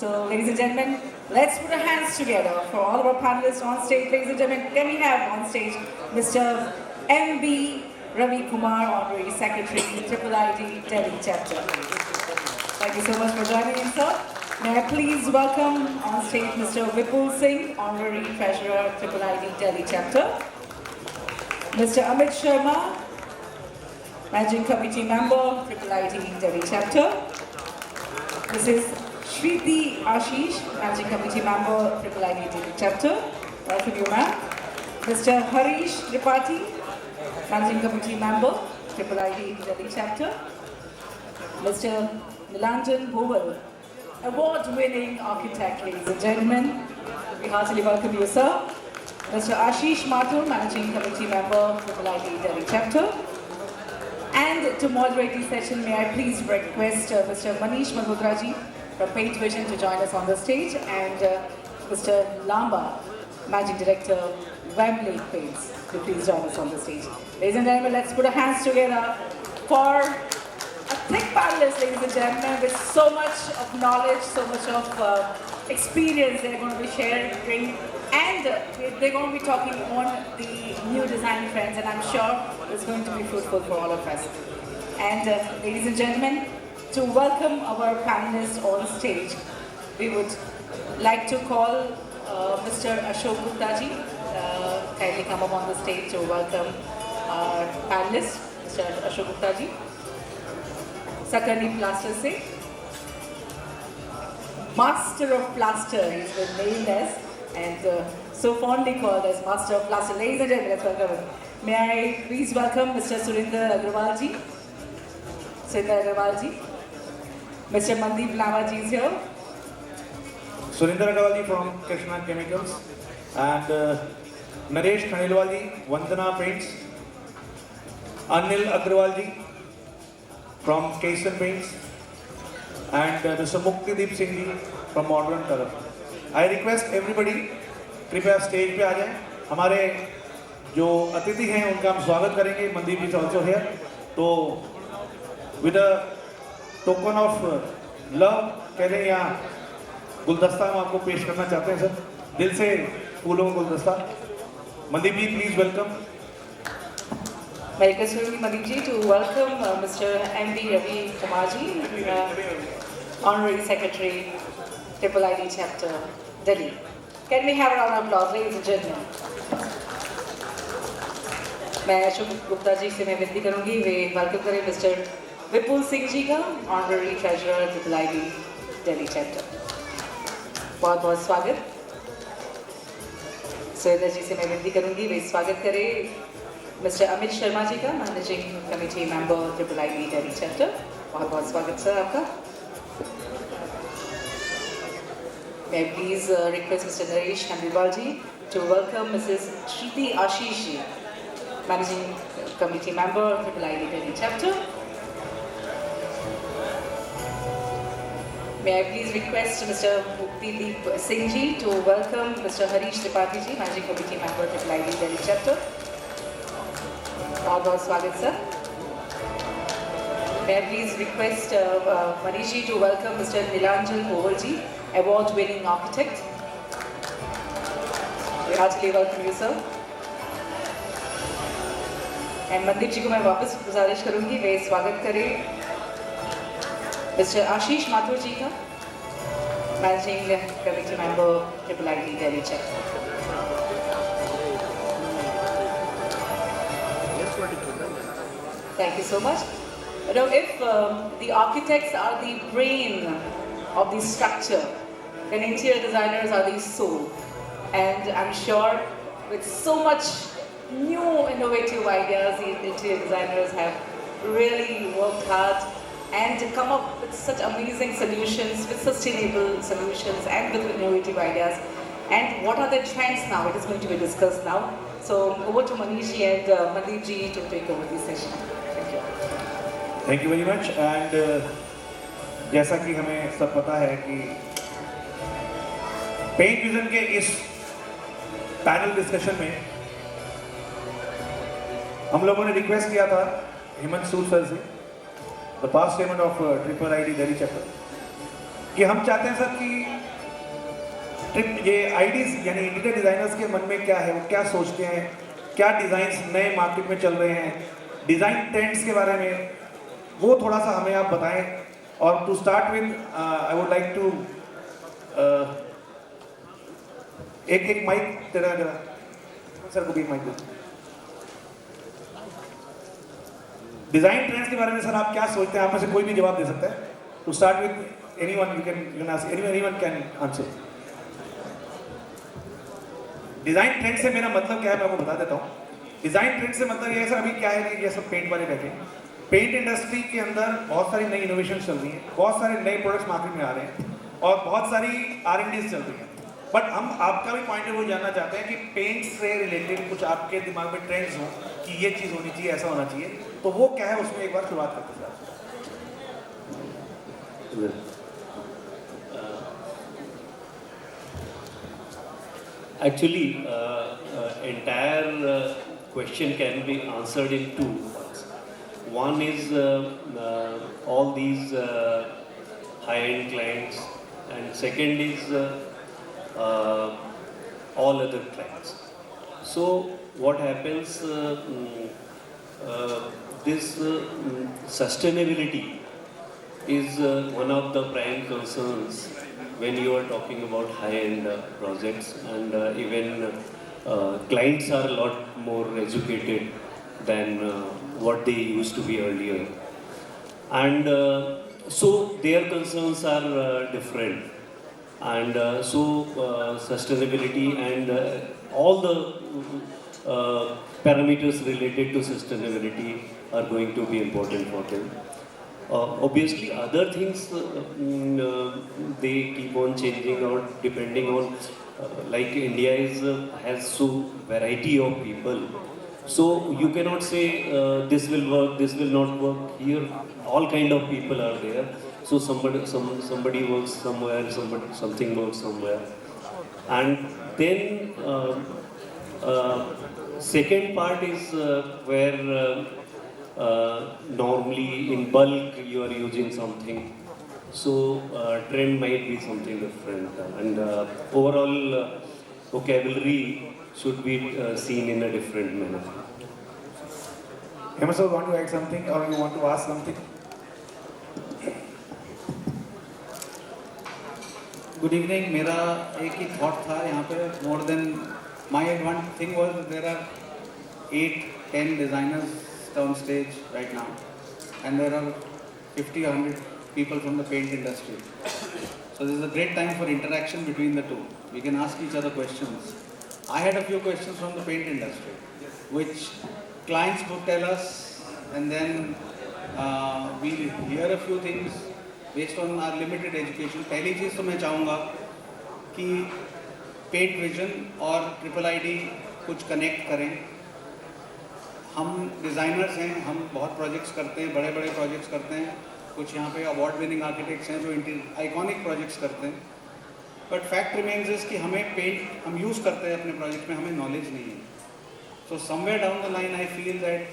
So, ladies and gentlemen, let's put our hands together for all of our panelists on stage. Ladies and gentlemen, can we have on stage Mr. M.B. Ravi Kumar, Honorary Secretary, IIIT Delhi Chapter. Thank you so much for joining in, sir. May I please welcome on stage Mr. Vipul Singh, Honorary Treasurer, IIIT Delhi Chapter. Mr. Amit Sharma, Managing Committee Member, IIIT Delhi Chapter. Mrs. Shriti Ashish, Managing Committee Member, IIIT Delhi Chapter. Welcome you, ma'am. Mr. Harish Tripathi, Managing Committee Member, IIIT Delhi Chapter. Mr. Nilanjan Bhoval, award-winning architect, ladies and gentlemen. We heartily welcome you, sir. Mr. Ashish Mathur, Managing Committee Member, IIIT Delhi Chapter. And to moderate the session, may I please request Mr. Manish Malhotra from Paint Vision to join us on the stage, and Mr. Lamba, Managing Director, Wembley Paints, to please join us on the stage. Ladies and gentlemen, let's put our hands together for a thick panelist, ladies and gentlemen, with so much of knowledge, so much of experience they're going to be sharing, and they're going to be talking on the new design trends, and I'm sure it's going to be fruitful for all of us. And ladies and gentlemen, to welcome our panelists on stage, we would like to call Mr. Ashok Gupta ji. Kindly come up on the stage to welcome our panelists, Mr. Ashok Gupta ji. Sakani Plaster Singh, Master of Plaster, he's been named as, and so fondly called as Master of Plaster. Ladies and gentlemen, let's welcome him. May I please welcome Mr. Surinder Agrawal ji. Surinder Agrawal ji. Mr. Mandeep Lava ji is here. Surinder Agrawal ji from Krishna Chemicals, and Naresh Khandelwal ji, Vandana Paints. Anil Agrawal ji from Kaisen Paints, and Mr. Muktideep Singh ji from Modern Color. I request everybody, कृपया stage पे आ जाएं. हमारे जो अतिथि हैं उनका हम स्वागत करेंगे. मनदीप जी also here. तो with a token of love कह दें या गुलदस्ता हम आपको पेश करना चाहते हैं सर. दिल से फूलों का गुलदस्ता. मनदीप जी, please welcome. My request will be Mandeep ji to welcome Mr. M.B. Ravi Kumar ji, Honorary Secretary, IIIT Chapter, Delhi. Can we have a round of applause, ladies and gentlemen? मैं अशोक गुप्ता जी से मैं विनती करूंगी वे वेलकम करें mister विपुल सिंह जी का, honorary treasurer IIIT Delhi chapter. बहुत बहुत स्वागत. सुरेंद्र जी से मैं विनती करूंगी वे स्वागत करें मिस्टर अमित शर्मा जी का, managing committee member IIIT Delhi chapter. बहुत बहुत स्वागत सर आपका. May I please request Mr. Naresh Khandelwal ji to welcome Mrs. Shriti Ashish ji, Managing Committee Member, IIIT Delhi Chapter. May I please request Mr. Muktideep Singh ji to welcome Mr. Harish Tripathi ji, Managing Committee Member, IIIT Delhi Chapter. बहुत बहुत स्वागत sir. May I please request Manish ji to welcome Mr. Nilanjan Bhoval ji, award-winning architect. We heartily welcome you, sir. And Mandeep जी को मैं वापस गुजारिश करूँगी वे स्वागत करें Mr. Ashish Mathur जी का, Managing Committee Member, IIIT Delhi Chapter. Thank you so much. You know, if the architects are the brain of the structure, then interior designers are the soul. And I'm sure with so much new innovative ideas, the interior designers have really worked hard and come up with such amazing solutions, with sustainable solutions and with innovative ideas. And what are the trends now? It is going to be discussed now. So over to Manish ji and Mandeep ji to take over this session. Thank you. Thank you very much. And जैसा कि हमें सब पता है कि paint vision के इस panel discussion में हम लोगों ने रिक्वेस्ट किया था हेमंत सूद सर से, the past chairman of IIIT Delhi chapter, कि हम चाहते हैं सर कि ट्रिप ये आईडीज यानी इंटीरियर डिजाइनर्स के मन में क्या है, वो क्या सोचते हैं, क्या डिज़ाइंस नए मार्केट में चल रहे हैं, डिज़ाइन ट्रेंड्स के बारे में, वो थोड़ा सा हमें आप बताएं। और to start with I would like to एक माइक तेरा सर को भी एक माइक दो। डिज़ाइन ट्रेंड्स के बारे में सर आप क्या सोचते हैं? आप में से कोई भी जवाब दे सकता है। To start with anyone, you can ask anyone can answer. Design trend से मेरा मतलब क्या है मैं आपको बता देता हूँ। डिज़ाइन ट्रेंड से मतलब ये है सर, अभी क्या है कि ये सब पेंट वाले बैठे हैं, पेंट इंडस्ट्री के अंदर बहुत सारी नई इनोवेशन चल रही हैं, बहुत सारे नए प्रोडक्ट्स मार्केट में आ रहे हैं और बहुत सारी R&Ds चल रही हैं। बट हम आपका भी पॉइंट ऑफ व्यू जानना चाहते हैं कि पेंट से रिलेटेड कुछ आपके दिमाग में ट्रेंड्स हो कि ये चीज़ होनी चाहिए, ऐसा होना चाहिए, तो वो क्या है, उसमें एक बार शुरुआत करते हैं। Actually, entire question can be answered in two parts. One is all these high-end clients, and second is all other clients. So what happens? This sustainability is one of the prime concerns when you are talking about high-end projects, and even clients are a lot more educated than what they used to be earlier, and so their concerns are different, and sustainability and all the parameters related to sustainability are going to be important for them. Obviously, other things they keep on changing out depending on, like India has so variety of people. So you cannot say this will work, this will not work. Here, all kind of people are there. So somebody works somewhere, something works somewhere, and then second part is where. Normally in bulk you are using something, so trend might be something different, and overall vocabulary should be seen in a different manner. Hema sir, want to add something or you want to ask something? Good evening. मेरा एक ही thought था यहाँ पे, more than my one thing was there are 8-10 designers on stage right now, and there are 50 or 100 people from the paint industry. So this is a great time for interaction between the two. We can ask each other questions. I had a few questions from the paint industry, which clients would tell us, and then we hear a few things based on our limited education. पहली चीज़ तो मैं चाहूँगा कि paint vision और triple ID कुछ connect करें। हम designers हैं, हम बहुत प्रोजेक्ट्स करते हैं, बड़े बड़े प्रोजेक्ट्स करते हैं, कुछ यहाँ पे अवार्ड विनिंग आर्किटेक्ट्स हैं जो आइकॉनिक प्रोजेक्ट्स करते हैं, बट फैक्ट रिमेन्स इज कि हमें पेंट हम यूज़ करते हैं अपने प्रोजेक्ट में, हमें नॉलेज नहीं है। So somewhere down the line I feel that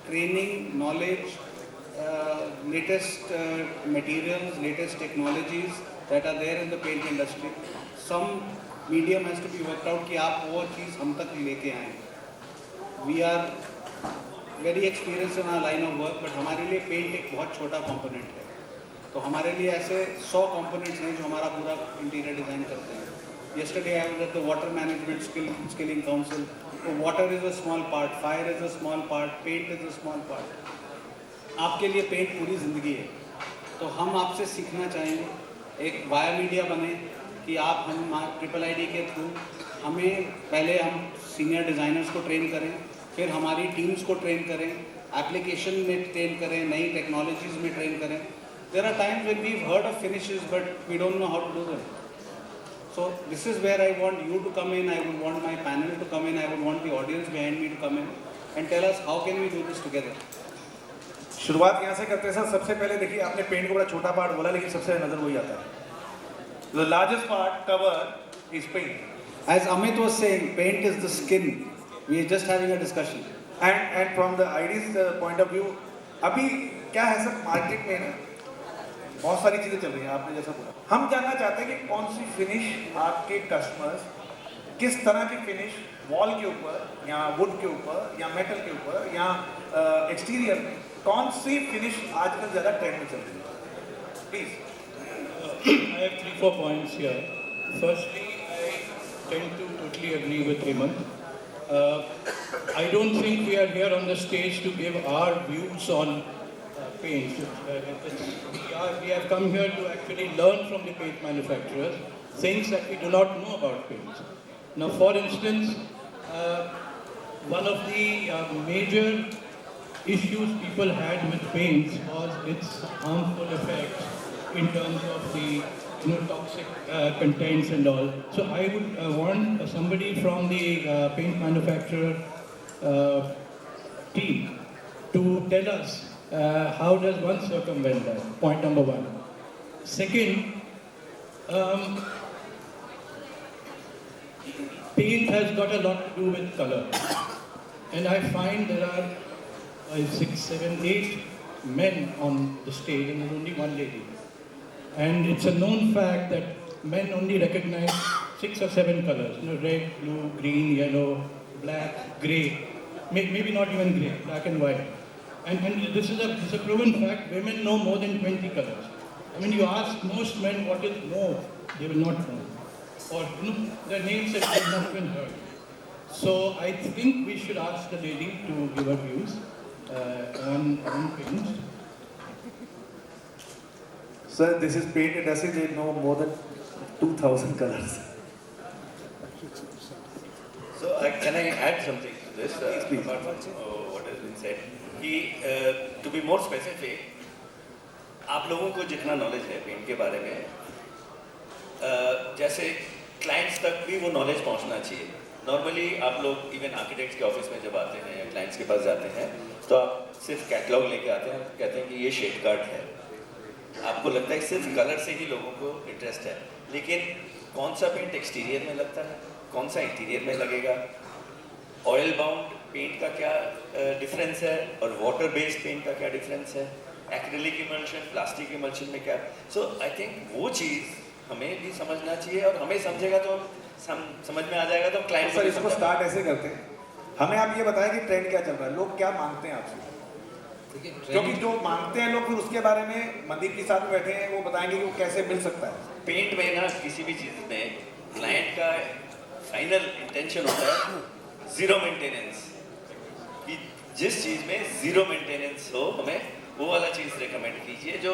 training, knowledge, latest materials, latest technologies that are there in the paint industry, some medium has to be worked out कि आप वो चीज़ हम तक लेके आएँ। We are very experience in our line of work, but हमारे लिए पेंट एक बहुत छोटा कंपोनेंट है। तो हमारे लिए ऐसे 100 कंपोनेंट्स हैं जो हमारा पूरा इंटीरियर डिज़ाइन करते हैं। Yesterday I was at the water management skilling council. तो water is a small part, fire is a small part, paint is a small part. आपके लिए पेंट पूरी ज़िंदगी है। तो हम आपसे सीखना चाहेंगे, एक वाया मीडिया बने कि आप हम ट्रिपल आईडी के थ्रू हमें पहले हम सीनियर डिज़ाइनर्स को ट्रेन करें, फिर हमारी टीम्स को ट्रेन करें, एप्लीकेशन में ट्रेन करें, नई टेक्नोलॉजीज़ में ट्रेन करें। There are times when we heard of finishes but we don't know how to do them. So this is where I want you to come in, I would want my panel to come in, I would want the audience behind me to come in and tell us how can we do this together. शुरुआत यहाँ से करते हैं sir. सबसे पहले देखिए, आपने paint को बड़ा छोटा पार्ट बोला, लेकिन सबसे नज़र वही आता है। The largest part cover is paint. As Amit was saying, paint is the skin. We are just having a discussion. And from the ID's point of view, अभी क्या है सर मार्केट में ना, बहुत सारी चीज़ें चल रही हैं आपने जैसा बोला। हम जानना चाहते हैं कि कौन सी फिनिश आपके कस्टमर्स, किस तरह की फिनिश वॉल के ऊपर या वुड के ऊपर या मेटल के ऊपर या एक्सटीरियर में कौन सी फिनिश आजकल ज़्यादा ट्रेंड में चल रही है? Please. I have 3-4 points here. Firstly, I tend to totally agree with Hemant. I don't think we are here on the stage to give our views on paint. We have come here to actually learn from the paint manufacturers things that we do not know about paint. Now, for instance, one of the major issues people had with paints was its harmful effects in terms of the toxic contents and all. So I would want somebody from the paint manufacturer team to tell us how does one circumvent that. Point number one. Second, paint has got a lot to do with color. And I find there are 6, 7, 8 men on the stage and there's only one lady. And it's a known fact that men only recognize 6 or 7 colors, red, blue, green, yellow, black, grey, maybe not even grey, black and white. And this is a proven fact, women know more than 20 colors. I mean, you ask most men what is mauve, they will not know. Or their names that they have not even heard. So I think we should ask the lady to give her views on paints. Sir, this is paint industry, they know more than 2,000 colors. So can I add something to this? Please. Apart from what has been said, to be more specific, आप लोगों को जितना knowledge है paint के बारे में, जैसे clients तक भी वो नॉलेज पहुंचना चाहिए. नॉर्मली आप लोग इवन आर्किटेक्ट्स के ऑफिस में जब आते हैं या क्लाइंट्स के पास जाते हैं तो आप सिर्फ कैटलॉग लेके आते हैं, कहते हैं कि ये शेड कार्ड है. आपको लगता है सिर्फ कलर से ही लोगों को इंटरेस्ट है, लेकिन कौन सा पेंट एक्सटीरियर में लगता है, कौन सा इंटीरियर में लगेगा, ऑयल बाउंड पेंट का क्या डिफरेंस है और वाटर बेस्ड पेंट का क्या डिफरेंस है, एक्रिलिक इमल्शन, प्लास्टिक इमल्शन में क्या. सो आई थिंक वो चीज़ हमें भी समझना चाहिए और हमें समझेगा तो समझ में आ जाएगा तो क्लाइंट. सर इसको स्टार्ट ऐसे करते हैं, हमें आप ये बताएं कि ट्रेंड क्या चल रहा है, लोग क्या मांगते हैं आपसे, क्योंकि जो मांगते हैं लोग फिर उसके बारे में मंदीप के साथ में बैठे हैं, वो बताएंगे कि वो कैसे मिल सकता है. पेंट में ना किसी भी चीज़ में क्लाइंट का फाइनल इंटेंशन होता है जीरो मेंटेनेंस, कि जिस चीज़ में जीरो मेंटेनेंस हो हमें वो वाला चीज़ रिकमेंड कीजिए. जो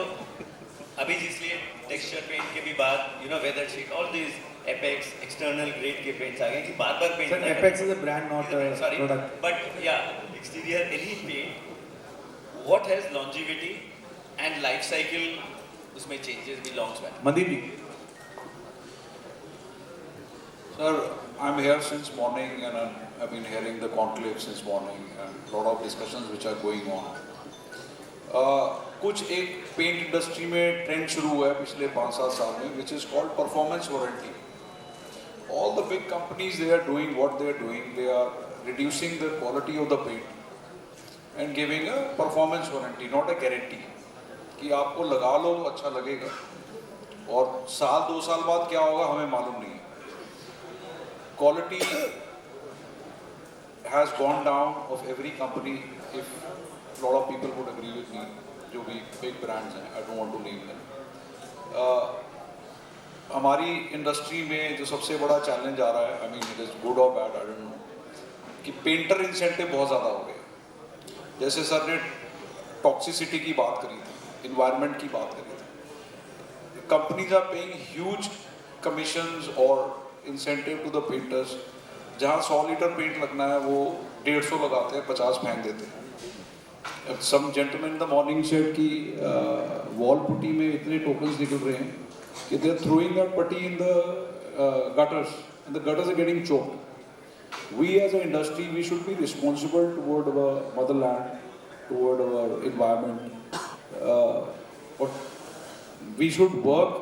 अभी जिसलिए टेक्सचर पेंट के भी बाद weather sheet all this apex external grade के पेंट्स आ गए कि बार बार paint. Sir apex is a brand not a product, but या exterior any paint what has longevity and life cycle, उसमें changes belongs back. Mandeep ji. Sir, I'm here since morning and I've been hearing the conclave since morning and a lot of discussions which are going on. कुछ एक paint industry में trend शुरू हुआ है पिछले 5-7 साल में which is called performance warranty. All the big companies, they are doing what they are doing. They are reducing the quality of the paint and giving a performance warranty, not a guarantee. कि आपको लगा लो तो अच्छा लगेगा और 1-2 साल बाद क्या होगा हमें मालूम नहीं. Quality has gone down of every company. If a lot of people would agree with me, जो भी big brands हैं, I don't want to name them. हमारी इंडस्ट्री में जो सबसे बड़ा चैलेंज आ रहा है, I mean it is good or bad, I don't know, कि पेंटर इंसेंटिव बहुत ज़्यादा हो गए. जैसे सर ने टॉक्सिसिटी की बात करी थी, इन्वायरमेंट की बात करी थी. Companies are paying huge commissions और इंसेंटिव टू द पेंटर्स. जहाँ 100 लीटर पेंट लगना है वो 150 लगाते हैं, 50 फेंक देते हैं. Some gentleman in the morning said कि वॉल पुटी में इतने टोकन्स निकल रहे हैं कि दे आर थ्रोइंग दैट पट्टी in the gutters and the gutters are getting choked. We as an industry, we should be responsible toward our motherland, toward our environment. But we should work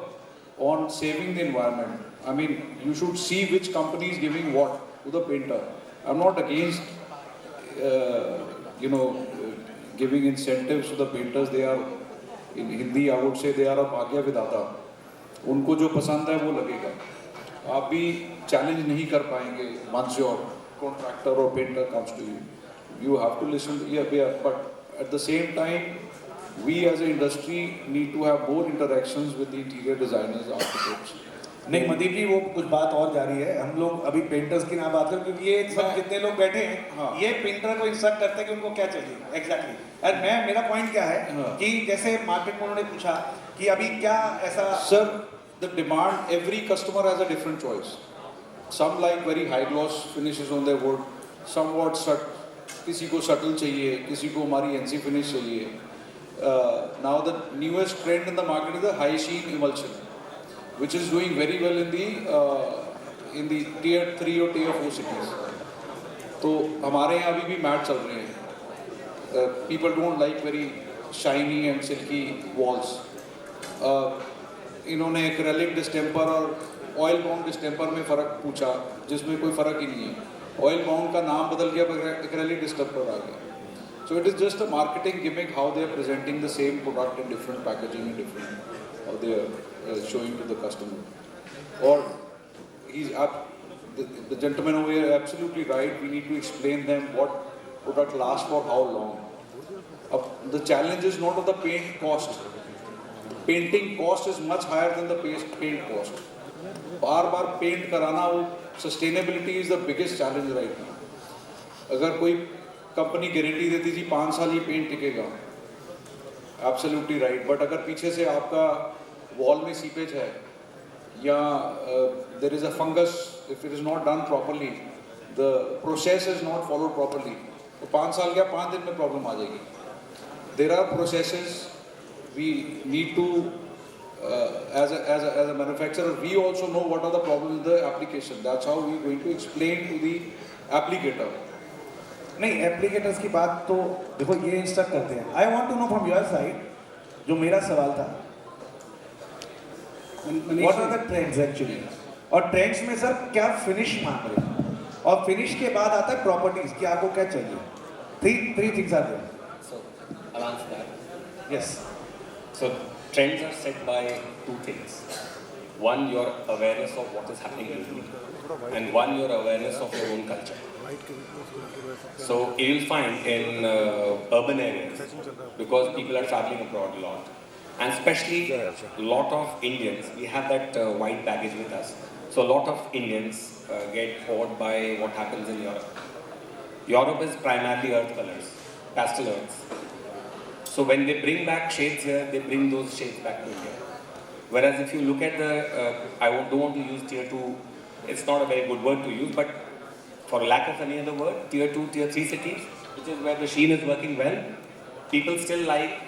on saving the environment. I mean, you should see which company is giving what to the painter. I'm not against, giving incentives to the painters. They are In Hindi, I would say they are a bhagya vidata. उनको जो पसंद है वो लगेगा. आप भी challenge नहीं कर पाएंगे once your contractor or painter comes to you. You have to listen to, yeah, but at the same time, we as an industry need to have more interactions with the interior designers, architects. नहीं मनदीप जी, वो कुछ बात और जा रही है. हम लोग अभी पेंटर्स की ना बात करें, क्योंकि ये सब जितने लोग बैठे हैं, हाँ. ये पेंटर को इंस्ट्रक्ट करते हैं कि उनको क्या चाहिए एग्जैक्टली. और मेरा पॉइंट क्या है हाँ. कि जैसे मार्केट में उन्होंने पूछा कि अभी क्या ऐसा. Sir, the demand, every customer has a different choice. Some like very high gloss finishes on their wood, somewhat किसी को subtle चाहिए, किसी को हमारी NC finish चाहिए. Now the newest trend in the market is the high sheen emulsion, which is doing very well in the tier 3 or tier 4 cities. तो हमारे यहाँ अभी भी मैट चल रहे हैं. People don't like very shiny and silky walls. इन्होंने acrylic distemper और ऑयल बाउंड डिस्टेम्पर में फ़र्क पूछा, जिसमें कोई फ़र्क ही नहीं है. ऑयल बाउंड का नाम बदल गया, एक्रेलिक डिस्टेम्पर आ गया. So it is just a marketing gimmick how they are presenting the same product in different packaging and different how they are showing to the customer. Or the gentleman over here absolutely right. We need to explain them what product lasts for how long. The challenge is not of the paint cost. Painting cost is much higher than the paint cost. बार paint कराना, वो sustainability is the biggest challenge right now. अगर कोई company guarantee देती थी 5 साल ये paint टिकेगा, एब्सोल्युटली राइट. बट अगर पीछे से आपका वॉल में सीपेज है या there is a fungus, if it is not done properly, the process is not followed properly, तो 5 साल क्या 5 दिन में प्रॉब्लम आ जाएगी. There are processes we need to as a manufacturer, we also know what are the problems in the application. That's how we are going to explain to the applicator. नहीं, applicators की बात तो देखो ये instruct करते हैं. I want to know from your side, जो मेरा सवाल था, what are the trends actually. और ट्रेंड्स में सर क्या फिनिश मांग रहे हैं, और फिनिश के बाद आता है प्रॉपर्टीज कि आपको क्या चाहिए. Three things are there. So, I'll answer that. Yes. So, trends are set by two things. One, your awareness of what is happening in you, and one, your awareness of your own culture. So, you'll find in urban areas, because people are traveling abroad a lot, and especially a lot of Indians, we have that white baggage with us. So, a lot of Indians get awed by what happens in Europe. Europe is primarily earth colors, pastel earths. So when they bring back shades here, they bring those shades back to India. Whereas if you look at the, don't want to use tier 2, it's not a very good word to use, but for lack of any other word, tier 2, tier 3 cities, which is where the sheen is working well, people still like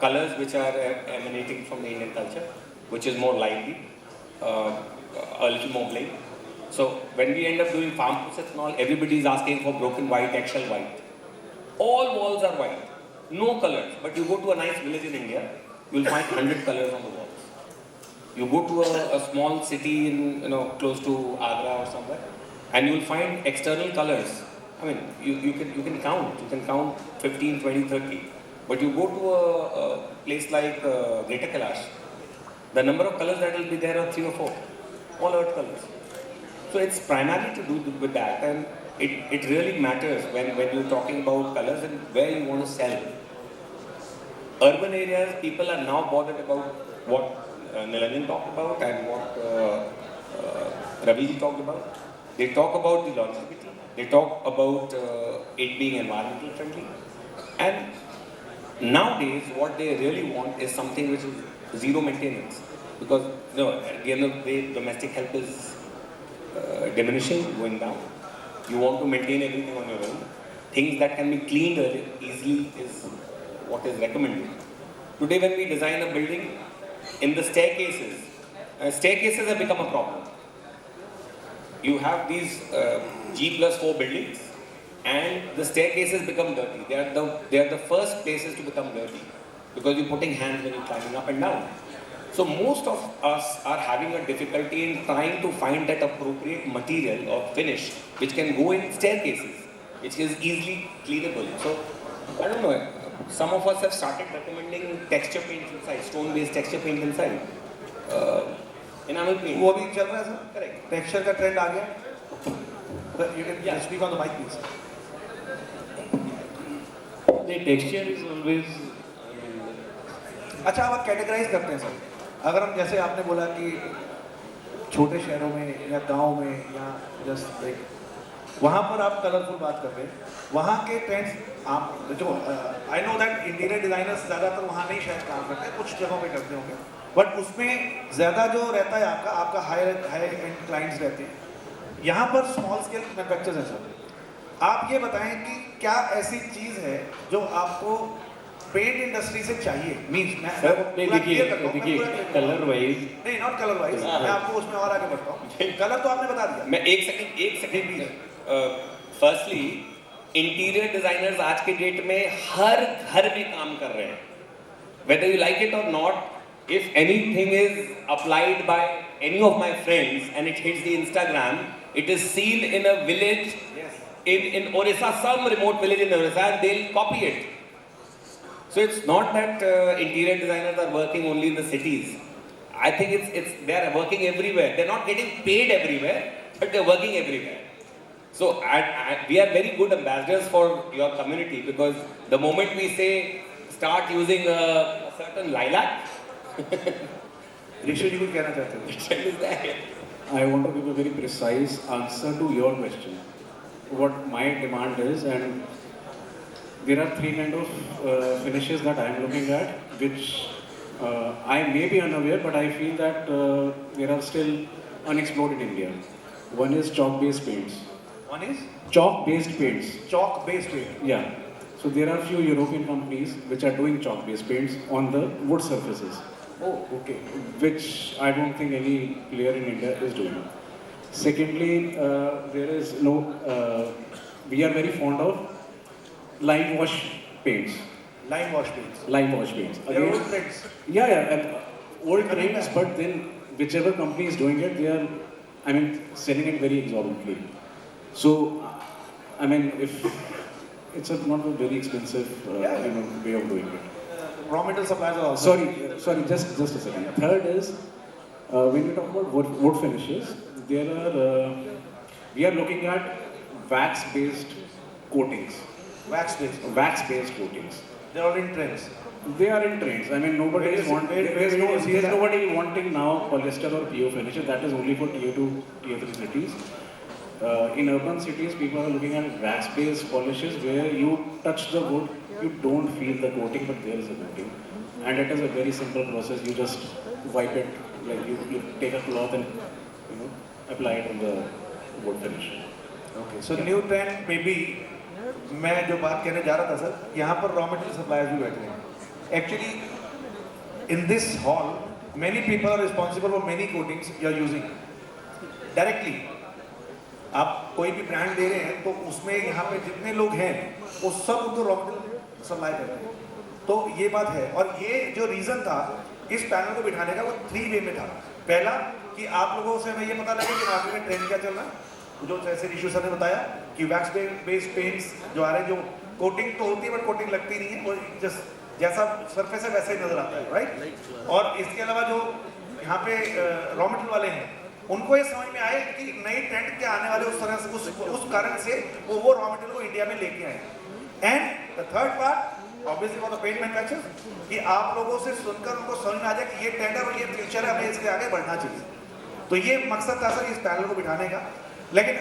colors which are emanating from the Indian culture, which is more lively, a little more bling. So when we end up doing farm process and all, everybody is asking for broken white, eggshell white. All walls are white. No colors, but you go to a nice village in India, you'll find 100 colors on the walls. You go to a small city in, close to Agra or somewhere, and you'll find external colors. I mean, you can count 15, 20, 30. But you go to a place like Greater Kailash, the number of colors that will be there are 3 or 4, all earth colors. So it's primarily to do with that, and it really matters when you're talking about colors and where you want to sell. Urban areas, people are now bothered about what Nilanjan talked about and what Ravi talked about. They talk about the longevity, they talk about it being environmental friendly, and nowadays what they really want is something which is zero maintenance, because at the end of the day domestic help is diminishing, going down. You want to maintain everything on your own. Things that can be cleaned easily is what is recommended. Today when we design a building, in the staircases have become a problem. You have these G+4 buildings and the staircases become dirty. They are the first places to become dirty because you're putting hands when you're climbing up and down. So most of us are having a difficulty in trying to find that appropriate material or finish which can go in staircases, which is easily cleanable. So I don't know, some of us have started recommending texture paints inside, stone-based texture paint inside. Enamel paint. वो भी चल रहा है sir? Correct. Texture का trend आ गया? You can speak on the mic please. The texture is always अच्छा, अब आप कैटेगराइज करते हैं सर। अगर हम जैसे आपने बोला कि छोटे शहरों में या गांव में या जस्ट लाइक वहाँ पर आप कलरफुल बात कर रहे हैं, वहाँ के ट्रेंड्स आप जो I know that interior designers ज़्यादातर वहाँ नहीं शायद काम करते हैं, कुछ जगहों पे करते होंगे, बट उसमें ज़्यादा जो रहता है आपका हायर एंड क्लाइंट्स रहते हैं। यहाँ पर स्मॉल स्केल मैन्युफैक्चरर्स हैं सर। आप ये बताएं कि क्या ऐसी चीज़ है जो आपको पेंट इंडस्ट्री से चाहिए? मीन्स देखिए कलर वाइज नहीं, नॉट कलर वाइज, मैं आपको उसमें और आगे बढ़ता हूँ। कलर तो आपने बता दिया। मैं एक second please. Firstly interior designers आज के डेट में हर घर में काम कर रहे हैं, whether you like it or not. If anything is applied by any of my friends and it hits the Instagram, it is seen in a village in Orissa, some remote village in Orissa, and they'll copy it. So it's not that interior designers are working only in the cities. I think it's they are working everywhere. They're not getting paid everywhere, but they're working everywhere. So we are very good ambassadors for your community, because the moment we say start using a certain lilac, ऋषि जी कुछ कहना चाहते हैं? I want to give a very precise answer to your question. What my demand is, and there are three kind of finishes that I am looking at, which I may be unaware, but I feel that there are still unexplored in India. One is chalk-based paints. One is Chalk-based paints. chalk-based paint. Yeah. So there are few European companies which are doing chalk-based paints on the wood surfaces, Oh, okay. which I don't think any player in India is doing. Secondly, there is no. We are very fond of lime wash paints. Lime wash paints. Lime wash paints. They're old trends. Yeah, old trends, but then whichever company is doing it, they are, I mean, selling it very exorbitantly. So, I mean, if it's not a very expensive, way of doing it. Raw material suppliers are also. Sorry, just a second. Third is, when we talk about wood finishes, there are, we are looking at wax-based coatings. Wax-based. Wax-based coatings. They're all in trends. They are in trends. I mean, nobody is wanting. There's nobody wanting now polyester or PO finishes. That is only for tier 2, tier 3 cities. In urban cities, people are looking at wax-based polishes where you touch the wood, you don't feel the coating, but there is a coating. And it is a very simple process. You just wipe it, like you take a cloth and apply it on the wood finish. Okay. So new trend may be, मैं जो बात कहने जा रहा था sir, यहाँ पर raw material suppliers भी बैठे हैं। Actually, in this hall, many people are responsible for many coatings you are using directly. आप कोई भी ब्रांड दे रहे हैं तो उसमें यहाँ पे जितने लोग हैं वो सब उनको रॉ मटेरियल सप्लाई करते हैं। तो ये बात है, और ये जो रीज़न था इस पैनल को बिठाने का वो 3 वे में था। पहला कि आप लोगों से हमें ये पता लगे कि मार्केट में ट्रेंड क्या चल रहा है, जो जैसे ऋषि सर ने बताया कि वैक्स बेस्ड पेंट्स जो आ रहे हैं, जो कोटिंग तो होती है बट कोटिंग लगती नहीं है, वो जस्ट जैसा सरफेस है वैसा ही नजर आता है, राइट। और इसके अलावा जो यहाँ पे रॉ मटेरियल वाले हैं उनको ये समझ में आए कि नई ट्रेंड क्या आने वाले, उस तरह से उस कारण से वो रॉ मटेरियल को इंडिया में लेके आए। And the third part obviously for the paint manufacturers कि आप लोगों से सुनकर उनको समझ में आ जाए कि ये ट्रेंड है और ये फ्यूचर है, हमें इसके आगे बढ़ना चाहिए। तो ये मकसद था सर इस पैनल को बिठाने का। लेकिन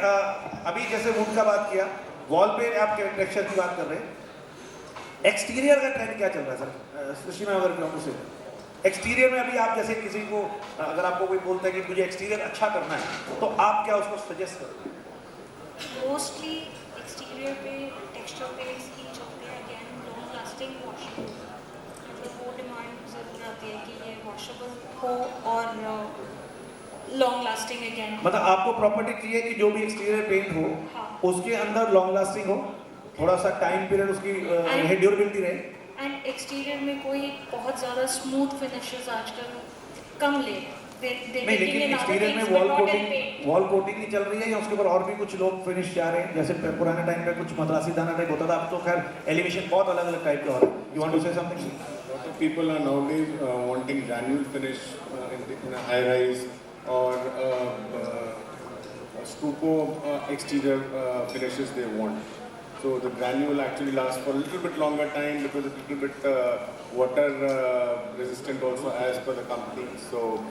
अभी जैसे वुड का बात किया, वॉल पे आप टेक्सचर की बात कर रहे हैं, एक्सटीरियर का ट्रेंड क्या चल रहा है सर? सुशी में अगर कहूँ से एक्सटीरियर में अभी आप जैसे किसी को अगर आपको कोई बोलता है कि मुझे एक्सटीरियर अच्छा करना है तो आप क्या उसको सजेस्ट करोगे? मोस्टली एक्सटीरियर पे टेक्सचर पेंट्स की चलते हैं, अगेन लॉन्ग लास्टिंग वॉशेबल, मतलब वो डिमांड ज़रूर आती है कि ये वॉशेबल हो और लॉन्ग लास्टिंग अगेन। मतलब आपको प्रॉपर्टी चाहिए कि जो भी एक्सटीरियर पेंट हो उसके अंदर लॉन्ग लास्टिंग हो, थोड़ा सा टाइम पीरियड उसकी ड्यूरेबिलिटी रहे। एंड एक्सटीरियर में कोई बहुत ज़्यादा स्मूथ फिनिशेस आजकल कम ले, they're नहीं, taking लेकिन in other एक्सटीरियर में things but wall not in coating paint. ही चल रही है या उसके ऊपर और भी कुछ लोग फिनिश चाह रहे हैं? जैसे पुराने टाइम पे कुछ मद्रासी दाना टाइप होता था, अब तो खैर एलिवेशन बहुत अलग अलग टाइप का हो रहा है. You want to say something? lot of people are nowadays wanting granule finish in a high rise or stucco exterior finishes they want. So the granule actually lasts for a little bit longer time because it's a little bit water resistant also as per the company. So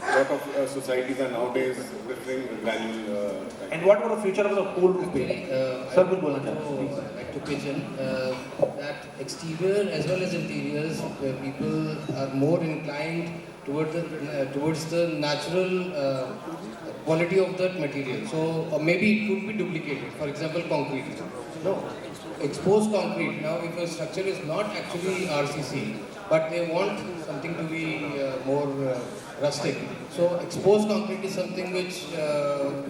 a lot of societies are nowadays preferring granule. And what about the future of the cool roof paint? Sir, कुछ बोलना चाहते हैं? I'd like to pitch in that exterior as well as interiors, people are more inclined towards the natural quality of that material. So maybe it could be duplicated. For example, concrete. No. Exposed concrete. Now, if a structure is not actually RCC, but they want something to be more rustic. So exposed concrete is something which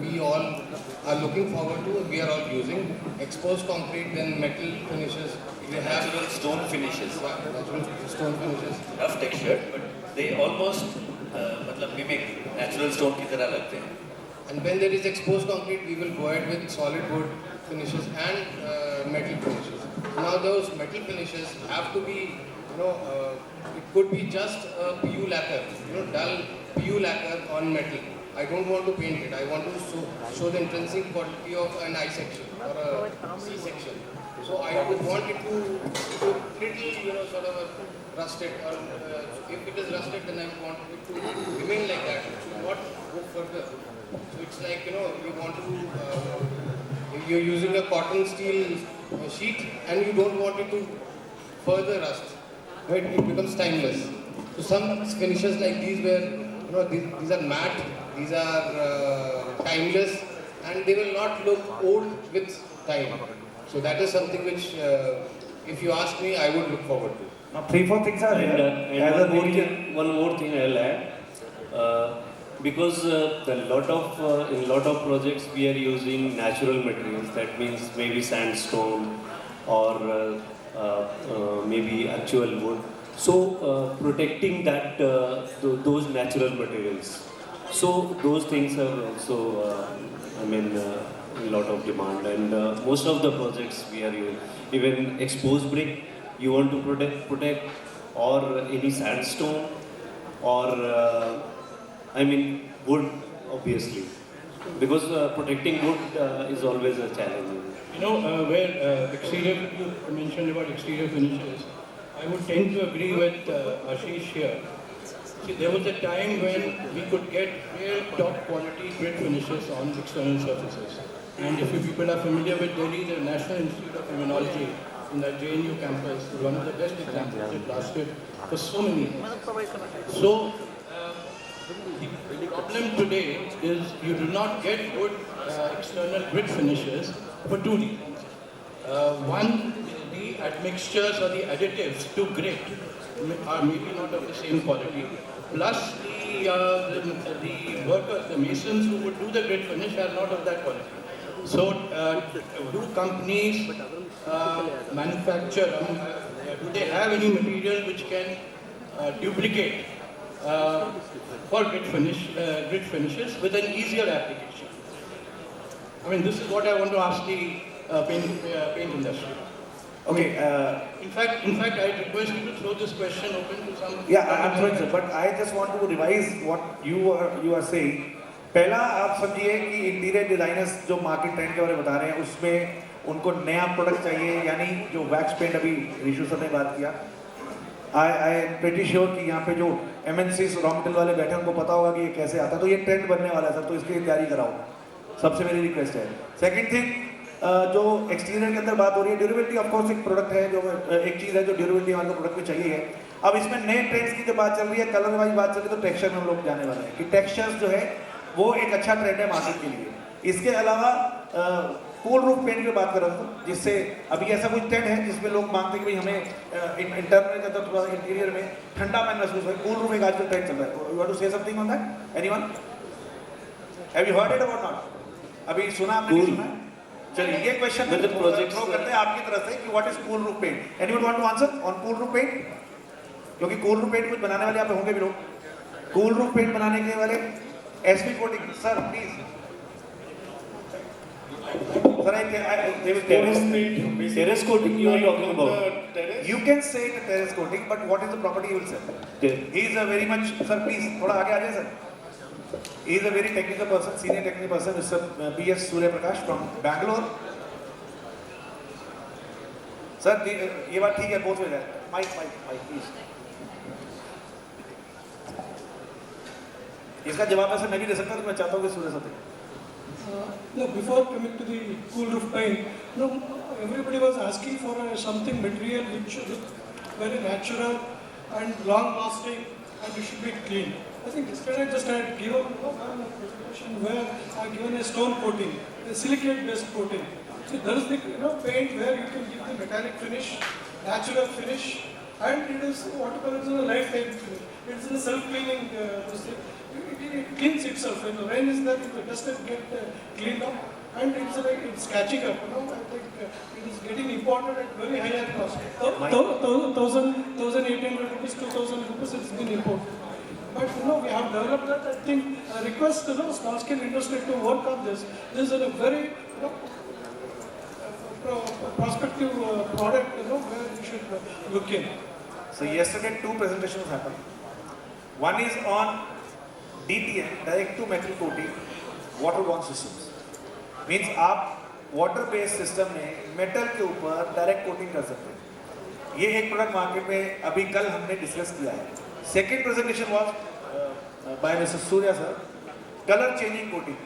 we all are looking forward to. We are all using exposed concrete, then metal finishes. You have natural stone finishes. Natural stone finishes. Rough textured, but they almost मतलब mimic natural stone की तरह लगते हैं. And when there is exposed concrete, we will go ahead with solid wood finishes and metal finishes. Now those metal finishes have to be, it could be just a PU lacquer, dull PU lacquer on metal. I don't want to paint it. I want to show the intrinsic quality of an I section or a C section. So I would want it to little, sort of rusted, or if it is rusted, then I want it to remain like that. It should not go further. So it's like, you want to, if you're using a cotton steel sheet and you don't want it to further rust, right? It becomes timeless. So some finishes like these where, these are matte, these are timeless, and they will not look old with time. So that is something which, if you ask me, I would look forward to. Now 3-4 things are And, here. and one more thing I'll add. Because in lot of projects we are using natural materials. That means maybe sandstone or maybe actual wood. So protecting that those natural materials. So those things are also a lot of demand, and most of the projects we are using, even exposed brick, you want to protect, or any sandstone, or wood, obviously, because protecting wood is always a challenge. Where exterior, you mentioned about exterior finishes, I would tend to agree with Ashish here. See, there was a time when we could get real top quality grid finishes on external surfaces. And if you people are familiar with Delhi, the National Institute of Immunology in the JNU campus is one of the best examples. It lasted for so many years. So, the problem today is you do not get good external grid finishes for two reasons. One, the admixtures or the additives to grid are maybe not of the same quality. Plus, the workers, the masons who would do the grid finish are not of that quality. So, do companies manufacture, do they have any material which can duplicate for grid finishes with an easier application? This is what I want to ask the paint industry. Okay. In fact, I request you to throw this question open to some. Yeah, I'm throwing it, but I just want to revise what you are saying. पहला आप समझिए कि interior designers जो market trend के बारे में बता रहे हैं उसमें उनको नया प्रोडक्ट चाहिए, यानी जो वैक्स पेंट अभी ऋषु सर ने बात किया. आई एम प्रीटी श्योर कि यहाँ पे जो MNCs रॉ मटेरियल वाले बैठे हैं उनको पता होगा कि ये कैसे आता है, तो ये ट्रेंड बनने वाला है सर, तो इसके लिए तैयारी कराओ, सबसे मेरी रिक्वेस्ट है. सेकेंड थिंग, जो एक्सटीरियर के अंदर बात हो रही है, ड्यूरेबिलिटी ऑफकोर्स एक प्रोडक्ट है, जो एक चीज़ है जो ड्यूरेबिलिटी हमारे प्रोडक्ट में चाहिए है. अब इसमें नए ट्रेंड्स की जब बात चल रही है, कलर वाइज बात चल रही है, तो टेक्सचर में हम लोग जाने वाले हैं कि टेक्सचर्स जो है वो एक अच्छा ट्रेंड है मार्केट के लिए. इसके अलावा कूल रूफ पेंट की बात कर रहा हूँ, जिससे अभी ऐसा कुछ ट्रेंड है जिसमें लोग मांगते हैं कि भाई हमें इंटरनल के अंदर थोड़ा इंटीरियर में ठंडा पैन महसूस हो. कूल रूफ एक आजकल ट्रेंड चल रहा है. You want to say something on that? Anyone? Have you heard it about not? अभी सुना आपने? सुना? चलिए ये क्वेश्चन थ्रो करते हैं आपकी तरफ से कि what is cool roof paint. Anyone want to answer on cool roof paint? क्योंकि कूल रूफ पेंट कुछ बनाने वाले यहाँ पे होंगे भी लोग. कूल रूफ पेंट बनाने के वाले SP coating sir please sir terrace coating you are talking about. You can say it terrace coating, but what is the property you will sell? He is a very much sir please थोड़ा आगे आ जाए sir. He is a very technical person, senior technical person, Mr. B.S. Surya Prakash from Bangalore. Sir ये बात ठीक है both way जाए. Mike please. इसका जवाब वैसे मैं भी दे सकता हूँ, तो मैं चाहता हूँ कि सूर्य सर दें. No, before coming to the cool roof paint, no, everybody was asking for something material which look very natural and long lasting and it should be clean. I think yesterday just I had given a presentation where I had given a stone coating, a silicate based coating. So there is the paint where you can give the metallic finish, natural finish, and it is what you call it a lifetime finish. It is a self-cleaning it cleans itself. When the rain is there, it doesn't get cleaned up, and it's catching up. I think it is getting imported at very higher cost. 1,800 rupees, 2,000 rupees it's been imported. But we have developed that. I think I request small scale industry to work on this. This is a very prospective product where we should look in. So yesterday 2 presentations happened. One is on DTM, direct to metal coating, waterborne systems. Means आप water based system में metal के ऊपर direct coating कर सकते हैं. ये एक product market में अभी कल हमने discuss किया है. Second presentation was by Mr. Surya sir. Color changing coating.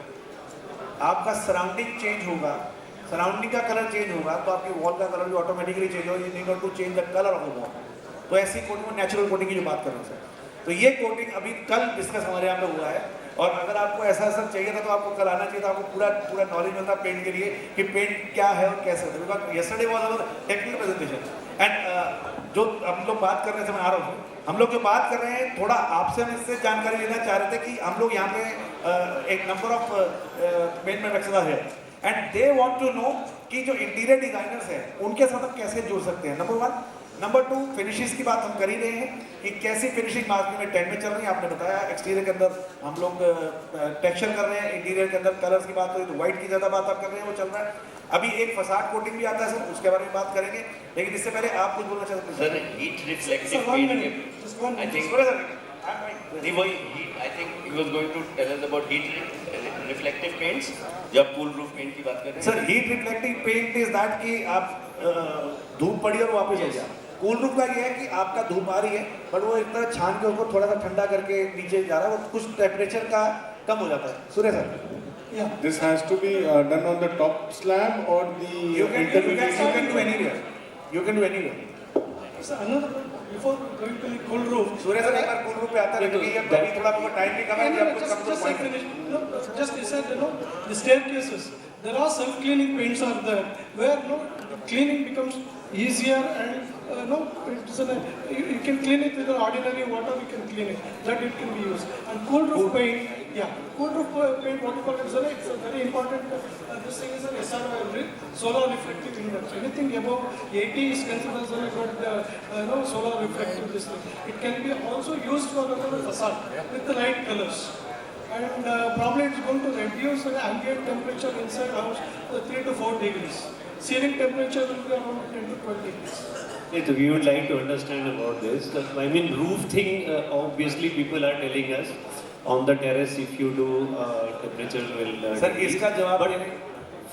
आपका surrounding change होगा, surrounding का color change होगा, तो आपकी wall का color भी automatically change होगा. You need not to change the color of the wall. तो ऐसी कोटिंग में नेचुरल कोटिंग की जो बात कर रहे हैं सर, तो ये कोटिंग अभी कल डिस्कस हमारे यहाँ पे हुआ है. और अगर आपको ऐसा सब चाहिए था तो आपको कल आना चाहिए था. आपको पूरा नॉलेज मिलता पेंट के लिए कि पेंट क्या है और कैसे होता है. Because yesterday was our technical presentation and जो हम लोग बात कर रहे थे, मैं आ रहा हूँ, हम लोग जो बात कर रहे हैं थोड़ा आपसे हम इससे जानकारी लेना चाह रहे थे कि हम लोग यहाँ पे एक नंबर ऑफ पेंट मैन्युफैक्चरर्स है and they want to know कि जो इंटीरियर डिजाइनर्स हैं उनके साथ हम कैसे जुड़ सकते हैं. नंबर 1. नंबर 2, फिनिशेस की बात हम कर ही रहे हैं कि कैसी फिनिशिंग मार्केट में ट्रेंड में चल रही है. आपने बताया एक्सटीरियर के अंदर हम लोग टेक्सचर कर रहे हैं, इंटीरियर के अंदर कलर्स की बात करें तो व्हाइट की ज़्यादा बात आप कर रहे हैं, वो चल रहा है. अभी एक फसाड कोटिंग भी आता है सर, उसके बारे में बात करेंगे, लेकिन इससे पहले आप कुछ बोलना चाहते हैं sir? Heat reflective paint I think I think he was going to tell us about heat reflective paints. जब कूल रूफ पेंट की बात कर रहे हैं sir, heat reflective paint is that कि आप धूप पड़ी और वापस हो गया. कूल रूफ का ये है कि आपका धूप आ रही है बट वो एक तरह छान के उसको थोड़ा सा ठंडा करके नीचे जा रहा है, वो कुछ टेम्परेचर का कम हो जाता है. सूर्य sir, This has to be done on the top slab or the you can do anywhere. You can do anywhere. So another before going to the cool roof. Surya sir एक बार cool roof पे आता है क्योंकि ये अभी थोड़ा बहुत time भी कम है कि आपको कम तो point. Just you said the staircases. There are self-cleaning paints are there where the cleaning becomes easier and it is you can clean it with ordinary water. You can clean it. That it can be used. And cool roof paint, cool roof paint. What you call it? It's a very important. This thing is an SRI, solar reflective index. Anything above 80 is considered as a solar reflective. This thing. It can be also used for the facade with the light colors. And probably it's going to reduce the ambient temperature inside house to 3 to 4 degrees. Ceiling temperature will be around 10 to 12 degrees. So we would like to understand about this. I mean, roof thing, obviously people are telling us on the terrace if you do temperature will Sir, इसका जवाब but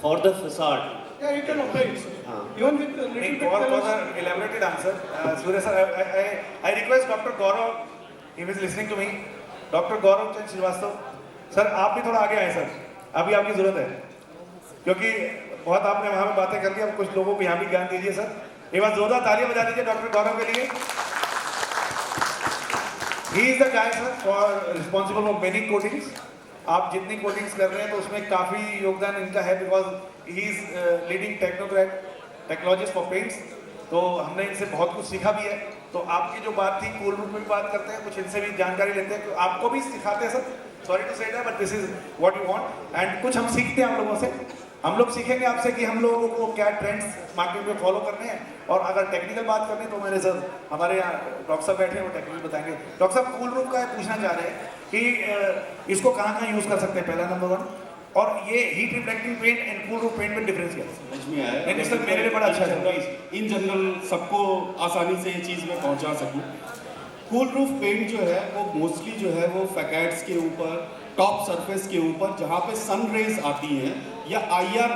for the facade. Yeah, you can apply it. Even with a little bit for the elaborated answer, Surya sir, I request Dr. Gaurav, he is listening to me. Dr. Gaurav Chand Srivastava, sir आप भी थोड़ा आगे आए sir, अभी आपकी जरूरत है क्योंकि बहुत आपने वहाँ पे बातें कर दी. अब कुछ लोगों को यहाँ भी ज्ञान दीजिए सर. एक बार जोरदार तालियां बजा दीजिए डॉक्टर गौरव के लिए. He is the guy sir for responsible for many coatings. आप जितनी कोटिंग्स कर रहे हैं तो उसमें काफ़ी योगदान इनका है because he is leading technologist for paints. तो हमने इनसे बहुत कुछ सीखा भी है. तो आपकी जो बात थी कूल रूप में भी बात करते हैं, कुछ इनसे भी जानकारी लेते हैं, तो आपको भी सिखाते हैं sir. Sorry to say that but this is what you want and कुछ हम सीखते हैं आप लोगों से, हम लोग सीखेंगे आपसे कि हम लोगों को क्या ट्रेंड्स मार्केट में फॉलो करने हैं, और अगर टेक्निकल बात करनी है तो मेरे सर हमारे यहाँ डॉक्टर साहब बैठे हैं, वो टेक्निकल बताएंगे। डॉक्टर साहब कूल रूफ का पूछना चाह रहे हैं कि इसको कहाँ यूज़ कर सकते हैं, पहला नंबर 1, और ये heat reflecting paint and cool roof paint में डिफरेंस क्या है? समझ में आया। नहीं सर, मेरे लिए बड़ा अच्छा है। इन जनरल सबको आसानी से ये चीज़ में पहुंचा सकूं। कूल रूफ पेंट जो है वो मोस्टली जो है वो फैकेट्स के ऊपर, टॉप सरफेस के ऊपर जहाँ पे सन रेज आती हैं या IR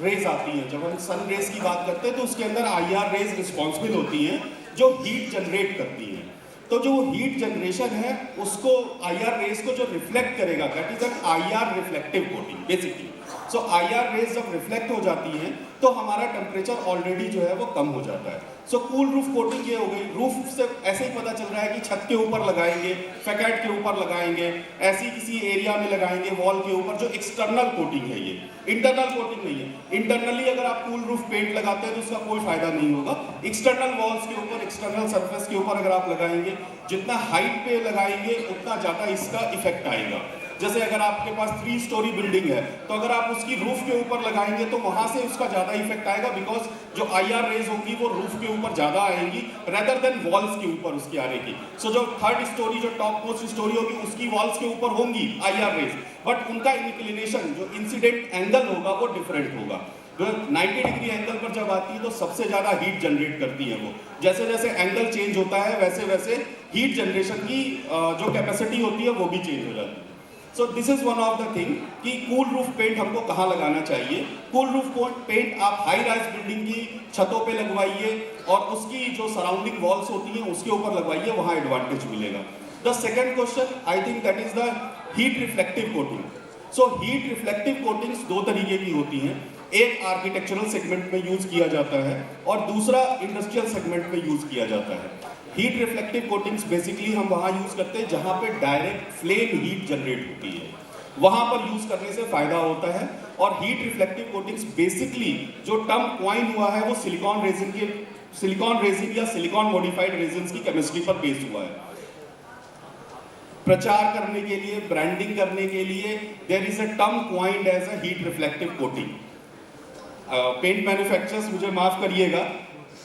रेज आती हैं, जब हम सन रेज की बात करते हैं तो उसके अंदर IR रेज रिस्पॉन्सिबल होती हैं जो हीट जनरेट करती हैं। तो जो हीट जनरेशन है उसको IR रेज को जो रिफ्लेक्ट करेगा, that is an IR reflective coating basically. So IR rays जब रिफ्लेक्ट हो जाती हैं तो हमारा टेम्परेचर ऑलरेडी जो है वो कम हो जाता है। सो कूल रूफ कोटिंग ये हो गई। रूफ से ऐसे ही पता चल रहा है कि छत के ऊपर लगाएंगे, फैकेट के ऊपर लगाएंगे, ऐसी किसी एरिया में लगाएंगे वॉल के ऊपर, जो एक्सटर्नल कोटिंग है, ये इंटरनल कोटिंग नहीं है। इंटरनली अगर आप कूल रूफ पेंट लगाते हैं तो उसका कोई फायदा नहीं होगा। एक्सटर्नल वॉल्स के ऊपर, एक्सटर्नल सरफेस के ऊपर अगर आप लगाएंगे, जितना हाइट पे लगाएंगे उतना ज़्यादा इसका इफेक्ट आएगा। जैसे अगर आपके पास 3 स्टोरी बिल्डिंग है तो अगर आप उसकी रूफ के ऊपर लगाएंगे तो वहां से उसका ज्यादा इफेक्ट आएगा, बिकॉज जो IR रेज होगी वो रूफ के ऊपर ज्यादा आएंगी रेदर देन वॉल्स के ऊपर उसकी आने की। सो जो 3rd स्टोरी, जो टॉप मोस्ट स्टोरी होगी, उसकी वॉल्स के ऊपर होंगी IR रेज, बट उनका इंक्लिनेशन, जो इंसिडेंट एंगल होगा वो डिफरेंट होगा। जो 90 डिग्री एंगल पर जब आती है तो सबसे ज्यादा हीट जनरेट करती है वो। जैसे जैसे एंगल चेंज होता है वैसे वैसे हीट जनरेशन की जो कैपेसिटी होती है वो भी चेंज हो जाती है। So this is one of the thing कि कूल रूफ पेंट हमको कहाँ लगाना चाहिए। कूल रूफ पेंट आप हाई राइज बिल्डिंग की छतों पे लगवाइए और उसकी जो सराउंडिंग वॉल्स होती हैं उसके ऊपर लगवाइए, वहाँ एडवांटेज मिलेगा। The second question I think that is the heat reflective coating. So heat reflective coatings 2 तरीके की होती हैं, एक आर्किटेक्चरल सेगमेंट में यूज किया जाता है और दूसरा इंडस्ट्रियल सेगमेंट में यूज किया जाता है। हीट रिफ्लेक्टिव कोटिंग्स बेसिकली हम वहाँ यूज करते हैं जहाँ पे डायरेक्ट फ्लेम हीट जनरेट होती है, वहाँ पर यूज करने से फायदा होता है। और हीट रिफ्लेक्टिव कोटिंग्स बेसिकली जो टर्म क्वाइन हुआ है वो सिलिकॉन रेजिन या सिलिकॉन मॉडिफाइड रेजिन की केमिस्ट्री पर बेस्ड हुआ है। प्रचार करने के लिए, ब्रांडिंग करने के लिए there is a term coined as a heat reflective coating. Paint manufacturers मुझे माफ करिएगा,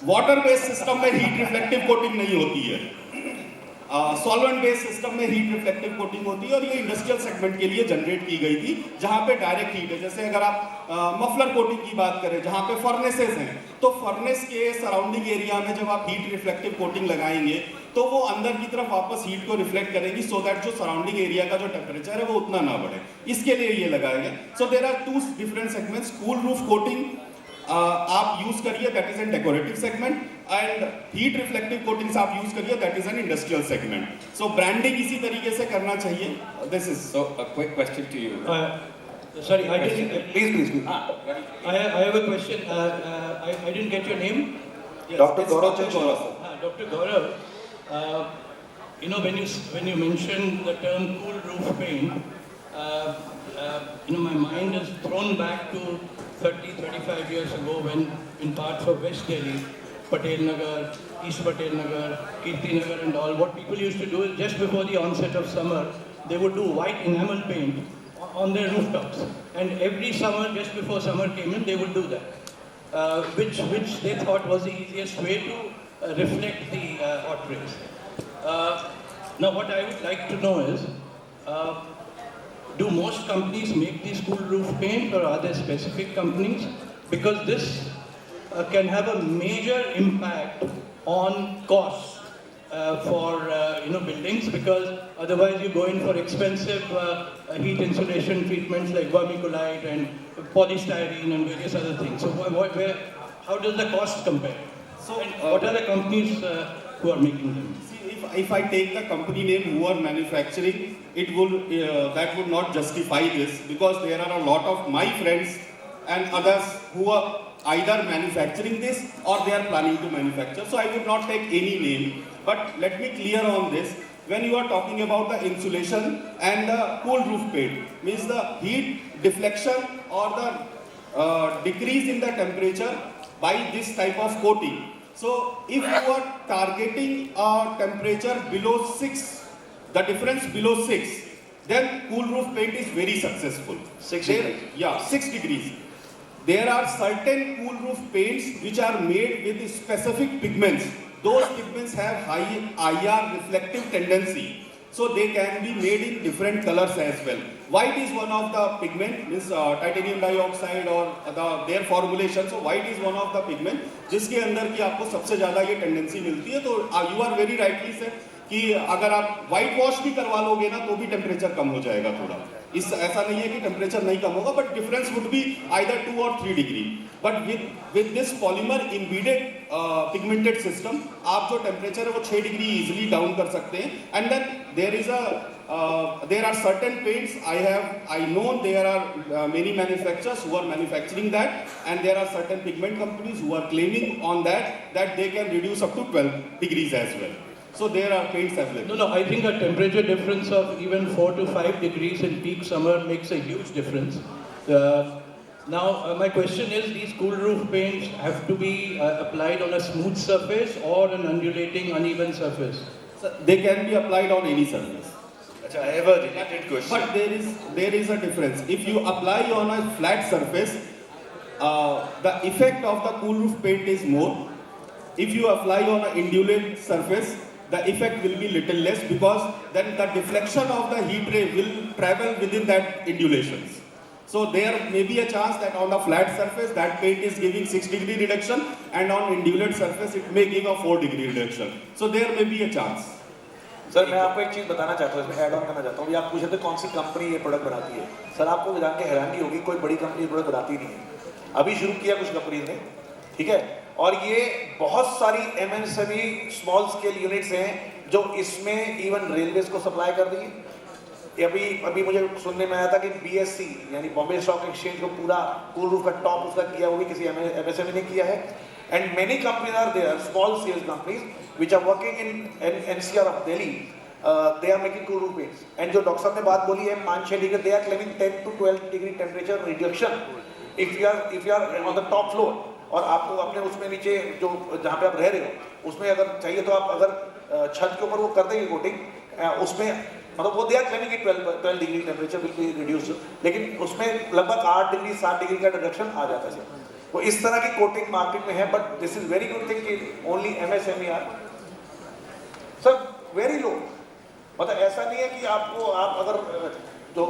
वाटर बेस्ड सिस्टम में हीट रिफ्लेक्टिव कोटिंग नहीं होती है, सॉल्वेंट बेस्ड सिस्टम में हीट रिफ्लेक्टिव कोटिंग होती है और ये इंडस्ट्रियल सेगमेंट के लिए जनरेट की गई थी जहां पे डायरेक्ट हीट है। जैसे अगर आप मफलर कोटिंग की बात करें जहां पे फर्नेसेस हैं, तो फर्नेस के सराउंडिंग एरिया में जब आप हीट रिफ्लेक्टिव कोटिंग लगाएंगे तो वो अंदर की तरफ वापस हीट को रिफ्लेक्ट करेगी, सो दैट जो सराउंडिंग एरिया का जो टेम्परेचर है वो उतना ना बढ़े, इसके लिए ये लगाया गया। So there are 2 different segments. Cool roof coating आप यूज करिए, that is an decorative segment, and heat reflective coatings आप यूज करिए, that is an industrial segment. So branding इसी तरीके से करना चाहिए। This is So a quick question to you. Sorry, I didn't. Please. I have a question. I didn't get your name. Dr. Gaurav Chandra. Dr. Gaurav, when you mentioned the term cool roof paint, my mind is thrown back to 30-35 years ago when in parts of West Delhi, Patel Nagar, East Patel Nagar, Kirti Nagar and all, what people used to do is just before the onset of summer, they would do white enamel paint on their rooftops. And every summer, just before summer came in, they would do that, which they thought was the easiest way to reflect the hot rays. Now what I would like to know is, do most companies make this cool roof paint or are there specific companies? Because this can have a major impact on costs for buildings, because otherwise you go in for expensive heat insulation treatments like vermiculite and polystyrene and various other things. So how does the cost compare? So and what are the companies who are making them? If I take the company name who are manufacturing, it would that would not justify this, because there are a lot of my friends and others who are either manufacturing this or they are planning to manufacture. So I would not take any name, but let me clear on this. When you are talking about the insulation and the cool roof paint, means the heat deflection or the decrease in the temperature by this type of coating. So if you are targeting a temperature below 6, the difference below 6, then cool roof paint is very successful. 6 There- degrees. Yeah, 6 degrees. There are certain cool roof paints which are made with specific pigments. Those pigments have high IR reflective tendency. So they can be made in different colors as well. White is one of the pigment, means titanium dioxide or their formulation. So white is one of the pigment जिसके अंदर की आपको सबसे ज़्यादा ये tendency मिलती है. तो you are very rightly said कि अगर आप व्हाइट वॉश भी करवा लोगे ना तो भी टेम्परेचर कम हो जाएगा थोड़ा. ऐसा नहीं है कि टेम्परेचर नहीं कम होगा, but difference would be either 2 or 3 degree. But with this polymer embedded pigmented system आप जो टेम्परेचर है वो 6 डिग्री इजिली डाउन कर सकते हैं. And then there are certain paints I know there are many manufacturers who are manufacturing that, and there are certain pigment companies who are claiming on that they can reduce up to 12 degrees as well. So there are paints available. No, I think a temperature difference of even 4 to 5 degrees in peak summer makes a huge difference. Now, my question is, these cool roof paints have to be applied on a smooth surface or an undulating, uneven surface? They can be applied on any surface. I have a related question. But there is a difference. If you apply on a flat surface, the effect of the cool roof paint is more. If you apply on an indulgent surface, the effect will be little less, because then the deflection of the heat ray will travel within that indulations. So there may be a chance that on the flat surface that paint is giving 6 degree reduction, and on indulgent surface it may give a 4 degree reduction. So there may be a chance. Sir मैं आपको एक चीज़ बताना चाहता हूँ, इसमें add on करना चाहता हूँ. ये आप पूछे थे कौन सी कंपनी ये प्रोडक्ट बनाती है. सर आपको जान के हैरानी होगी, कोई बड़ी कंपनी प्रोडक्ट बनाती नहीं है. अभी शुरू किया कुछ कंपनीज ने, ठीक है, और ये बहुत सारी MSME स्मॉल स्केल यूनिट्स हैं जो इसमें इवन रेलवेज को सप्लाई कर रही है. अभी मुझे सुनने में आया था कि BSC यानी बॉम्बे स्टॉक एक्सचेंज को पूरा कूल रूफ का टॉप उसका किया, वो भी किसी MSME ने किया है. And many companies are there, small scale companies which are working in NCR of Delhi, they are making cool roof paints. And जो डॉक्टर साहब ने बात बोली है 5-6 degree, they are claiming 10 to 12 degree temperature reduction if you are on the top floor. और आपको अपने उसमें नीचे जो जहाँ पे आप रह रहे हो उसमें अगर चाहिए तो आप अगर छत के ऊपर वो कर देंगे कोटिंग, उसमें मतलब वो they are claiming कि 12 degree temperature will be reduced, लेकिन उसमें लगभग 8 डिग्री 7 डिग्री का रिडक्शन आ जाता है. वो इस तरह की कोटिंग मार्केट में है, but this is very good thing कि only MSME are sir very low. मतलब ऐसा नहीं है कि आप अगर जो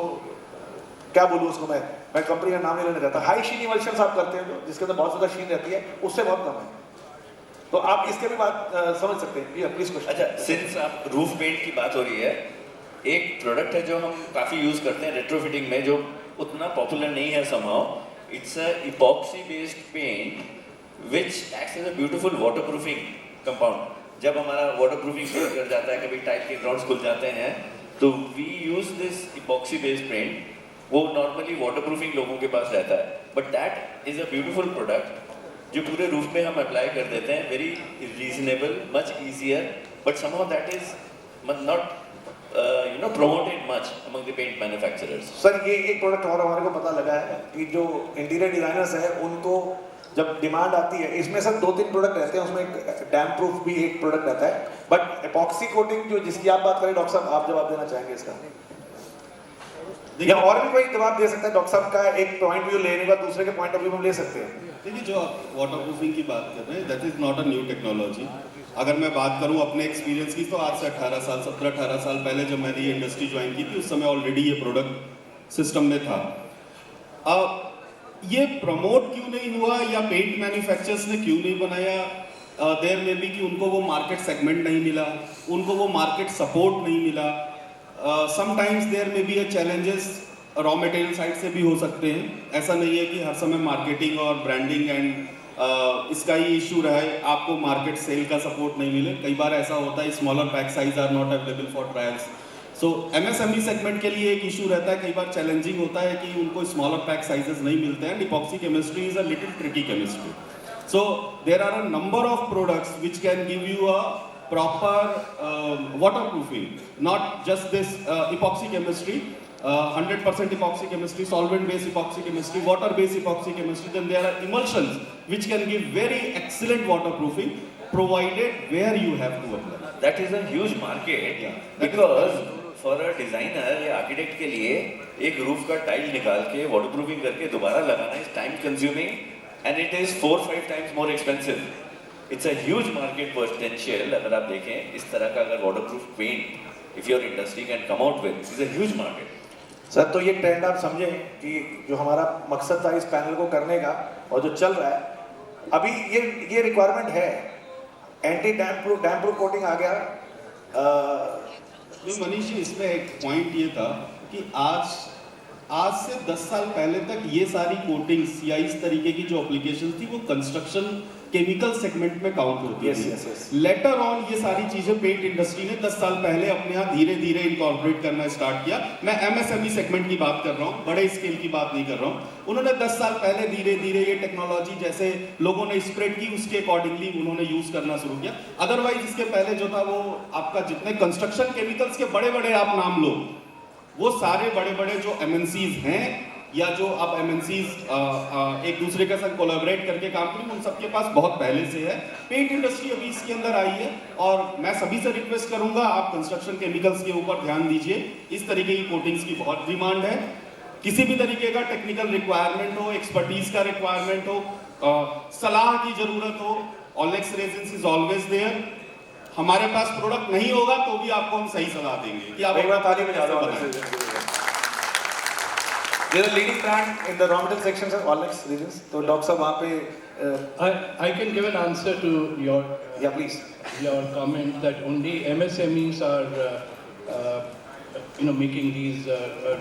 क्या बोलूँ उसको मैं कंपनी का नाम नहीं लेना चाहता, हाई शीन इमल्शंस आप करते हैं जो जिसके अंदर बहुत ज़्यादा शीन रहती है, उससे बहुत कम है. तो आप इसके भी बात समझ सकते हैं. Please question. अच्छा, सिंस आप रूफ पेंट की बात हो रही है, एक प्रोडक्ट है जो हम काफ़ी यूज़ करते हैं रेट्रोफिटिंग में, जो उतना पॉपुलर नहीं है somehow. It's a epoxy-based paint which acts as a beautiful waterproofing compound. जब हमारा waterproofing कर जाता है, कभी टाइप के ग्राउंड्स खुल जाते हैं, तो we use this epoxy-based paint. वो normally waterproofing लोगों के पास रहता है, but that is a beautiful product जो पूरे रूफ में हम अप्लाई कर देते हैं. Very reasonable, much easier, but somehow that is not promoted much among the paint manufacturers. Sir ये एक प्रोडक्ट और हमारे को पता लगा है कि जो इंटीरियर डिजाइनर्स हैं उनको जब डिमांड आती है, इसमें सर 2-3 प्रोडक्ट रहते हैं, उसमें एक डैम प्रूफ भी एक प्रोडक्ट रहता है, बट एपॉक्सी कोटिंग जो जिसकी आप बात करें डॉक्टर साहब, आप जवाब देना चाहेंगे इसका? या और भी कोई जवाब दे सकता है? डॉक्टर साहब का एक पॉइंट व्यू लेने का दूसरे के पॉइंट ऑफ व्यू हम ले सकते हैं. देखिए जो आप वाटर प्रूफिंग की बात कर रहे हैं, that is not a new technology. अगर मैं बात करूं अपने एक्सपीरियंस की, तो आज से 17-18 साल पहले जब मैंने ये इंडस्ट्री ज्वाइन की थी, उस समय ऑलरेडी ये प्रोडक्ट सिस्टम में था. ये प्रमोट क्यों नहीं हुआ या पेंट मैन्युफैक्चरर्स ने क्यों नहीं बनाया? देयर में भी कि उनको वो मार्केट सेगमेंट नहीं मिला, उनको वो मार्केट सपोर्ट नहीं मिला. Sometimes there may be challenges raw material side से भी हो सकते हैं. ऐसा नहीं है कि हर समय मार्केटिंग और ब्रांडिंग एंड इसका ही इशू रहा है, आपको मार्केट सेल का सपोर्ट नहीं मिले. कई बार ऐसा होता है smaller pack size are not available for trials. So MSME segment के लिए एक इशू रहता है, कई बार चैलेंजिंग होता है कि उनको स्मॉलर पैक साइजेस नहीं मिलते हैं. Epoxy chemistry is a little tricky chemistry. So there are a number of products which can give you a proper waterproofing, not just this epoxy chemistry, 100% epoxy chemistry, solvent-based epoxy chemistry, water-based epoxy chemistry. Then there are emulsions which can give very excellent waterproofing, provided where you have to apply. That is a huge market, because for a designer या architect के लिए एक roof का tile निकाल के waterproofing करके दोबारा लगाना is time consuming and it is 4-5 times more expensive. It's a huge market potential. अगर आप देखें इस तरह का अगर waterproof paint if your industry can come out with is a huge market. Sir तो ये ट्रेंड आप समझें कि जो हमारा मकसद था इस पैनल को करने का और जो चल रहा है अभी ये रिक्वायरमेंट है. एंटी डैम प्रूफ कोटिंग आ गया. मनीष जी इसमें एक पॉइंट ये था कि आज से 10 साल पहले तक ये सारी कोटिंग्स या इस तरीके की जो एप्लीकेशन थी वो कंस्ट्रक्शन केमिकल सेगमेंट में काउंट होती थी. लेटर ऑन ये सारी चीजें पेंट इंडस्ट्री ने 10 साल पहले अपने यहाँ धीरे धीरे इनकॉर्पोरेट करना स्टार्ट किया. मैं MSME सेगमेंट की बात कर रहा हूँ, बड़े स्केल की बात नहीं कर रहा हूँ. उन्होंने 10 साल पहले धीरे धीरे ये टेक्नोलॉजी जैसे लोगों ने स्प्रेड की उसके अकॉर्डिंगली उन्होंने यूज करना शुरू किया. अदरवाइज इसके पहले जो था वो आपका जितने कंस्ट्रक्शन केमिकल्स के बड़े बड़े आप नाम लो वो सारे बड़े बड़े जो MNCs हैं या जो अब MNCs एक दूसरे के साथ कोलैबोरेट करके काम करें उन सबके पास बहुत पहले से है. पेंट इंडस्ट्री अभी इसके अंदर आई है और मैं सभी से रिक्वेस्ट करूंगा आप कंस्ट्रक्शन केमिकल्स के ऊपर ध्यान दीजिए. इस तरीके की कोटिंग्स की बहुत डिमांड है. किसी भी तरीके का टेक्निकल रिक्वायरमेंट हो, एक्सपर्टीज का रिक्वायरमेंट हो, सलाह की जरूरत हो, OLX resins is always there. हमारे पास प्रोडक्ट नहीं होगा तो भी आपको हम सही सलाह देंगे कि आप एक बार ताली बजा दो. They are leading brand in the raw material sections of Olex regions. तो डॉक्टर साहब वहाँ पे I can give an answer to your please your comment that only MSMEs are making these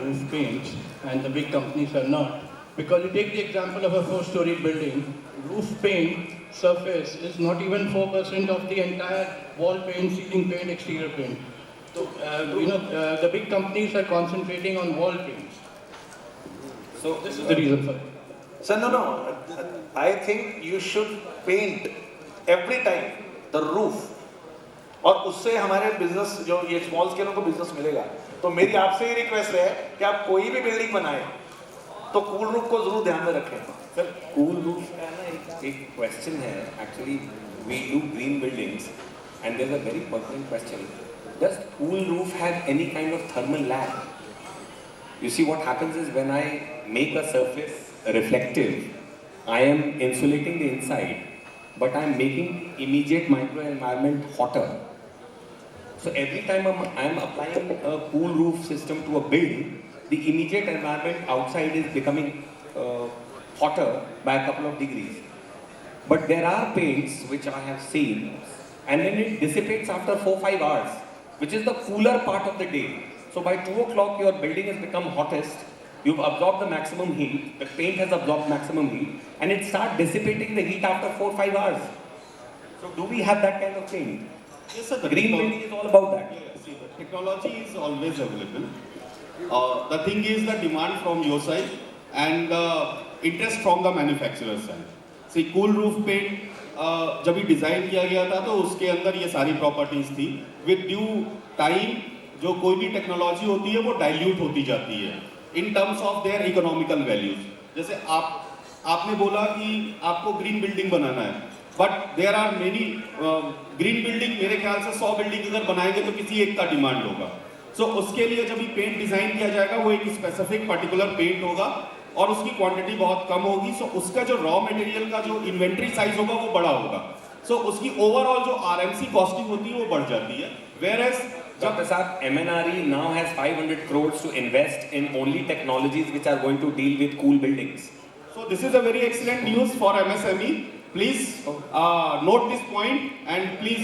roof paints and the big companies are not. Because you take the example of a 4-story building, roof paint surface is not even 4% of the entire wall paint, ceiling paint, exterior paint. So the big companies are concentrating on wall paints. So this is the reason for it. Sir, no. I think you should paint every time the roof. और उससे हमारे business जो ये small scale को business मिलेगा. तो मेरी आपसे ही रिक्वेस्ट है कि आप कोई भी बिल्डिंग बनाए तो कूल रूफ को जरूर ध्यान में रखें. सर कूल रूफ का ना एक क्वेश्चन है. Actually we do green buildings and there is a very pertinent question. Does cool roof have any kind of thermal lag? You see, what happens is when I make a surface reflective, I am insulating the inside, but I am making immediate microenvironment hotter. So every time I am applying a cool roof system to a building, the immediate environment outside is becoming hotter by a couple of degrees. But there are paints which I have seen, and then it dissipates after 4-5 hours, which is the cooler part of the day. So by 2 o'clock your building has become hottest, you've absorbed the maximum heat, the paint has absorbed maximum heat, and it starts dissipating the heat after 4-5 hours. So do we have that kind of paint? Yes sir, the green building is all about that. Yes, the technology is always available. The thing is the demand from your side and the interest from the manufacturer side. See, cool roof paint जब भी design किया गया था तो उसके अंदर ये सारी प्रॉपर्टीज थी. With due time जो कोई भी टेक्नोलॉजी होती है वो डाइल्यूट होती जाती है in terms of their economical values. जैसे आपने बोला कि आपको ग्रीन बिल्डिंग बनाना है, but there are many green building. मेरे ख्याल से 100 बिल्डिंग अगर बनाएंगे तो किसी एक का डिमांड होगा. सो उसके लिए जब भी पेंट डिजाइन किया जाएगा वो एक स्पेसिफिक पर्टिकुलर पेंट होगा और उसकी क्वांटिटी बहुत कम होगी. सो उसका जो रॉ मटेरियल का जो इन्वेंट्री साइज होगा वो बड़ा होगा. सो उसकी ओवरऑल जो RMC कॉस्टिंग होती है वो बढ़ जाती है. Whereas Dr. Saab, MNRE now has 500 crores to invest in only technologies which are going to deal with cool buildings. So this is a very excellent news for MSME. Please note this point and please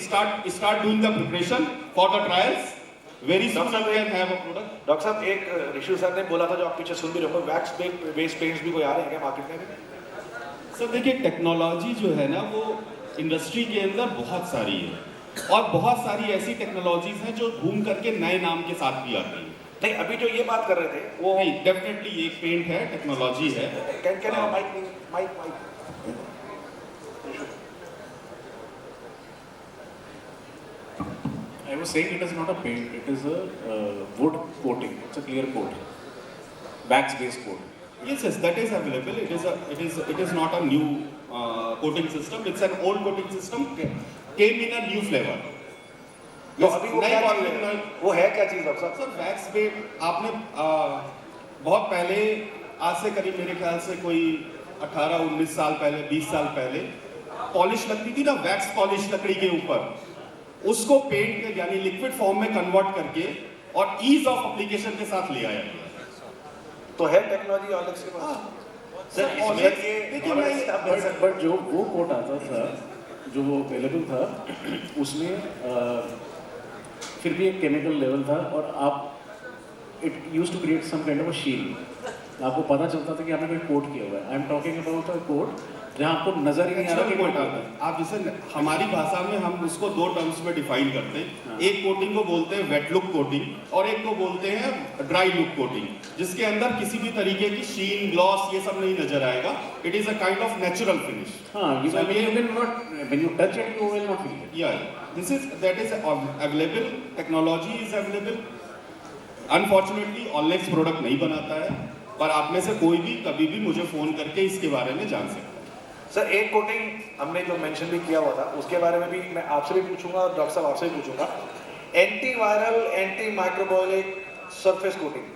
start doing the preparation for the trials. Very soon we can have a product. Doctor साहब एक ऋषि sir ने बोला था जो आप पीछे सुन भी रहे हो, वैक्स बेस्ड पेंट्स भी कोई आ रहे हैं क्या मार्केट में? सर देखिए टेक्नोलॉजी जो है ना वो इंडस्ट्री के अंदर बहुत सारी है और बहुत सारी ऐसी टेक्नोलॉजीज हैं जो घूम करके नए नाम के साथ भी आती हैं. नहीं अभी जो ये बात कर रहे थे वो नहीं, डेफिनेटली एक पेंट है, टेक्नोलॉजी है. Can mike I was saying it is not a paint, it is a wood coating. It's a clear coat, wax-based coat. Yes, that is available. It is not a new coating system. It's an old coating system. Came in a new flavor. तो अभी वो नई क्या quality चीज़ है? में- वो है क्या चीज़ डॉक्टर साहब? सर वैक्स पेंट आपने बहुत पहले, आज से करीब मेरे ख्याल से कोई 18-19 साल पहले, 20 साल पहले पॉलिश लगती थी ना, वैक्स पॉलिश लकड़ी के ऊपर, उसको पेंट के यानी लिक्विड फॉर्म में कन्वर्ट करके और ईज ऑफ एप्लीकेशन के साथ ले आया गया। तो है टेक्नोलॉजी ऑलेक्स के पास? सर इसमें ये देखिए मैं बट जो वो कोट आता था, जो वो अवेलेबल था, उसमें फिर भी एक केमिकल लेवल था और आप it use to create some kind of a shield. आपको पता चलता था कि आपने कोई कोट किया हुआ है। I am talking about a coat जहाँ आपको नजर ही नहीं आ रहा कि कोट आता है। आप जैसे हमारी भाषा में हम उसको 2 टर्म्स में डिफाइन करते हैं। एक कोटिंग को बोलते हैं वेट लुक कोटिंग और एक को बोलते हैं ड्राई लुक कोटिंग, जिसके अंदर किसी भी तरीके की शीन, ग्लॉस ये सब नहीं नजर आएगा। It is a kind of natural finish. हाँ, you will not, when you touch it, you will not feel it. Yeah, that is available. Technology is available. Unfortunately, Olex product नहीं बनाता है, पर आप में से कोई भी कभी भी मुझे फोन करके इसके बारे में जान सकता है। सर एक कोटिंग हमने जो मेंशन भी किया हुआ था उसके बारे में भी मैं आपसे भी पूछूंगा और डॉक्टर साहब आपसे भी पूछूंगा। Anti viral, anti microbiologic surface coating,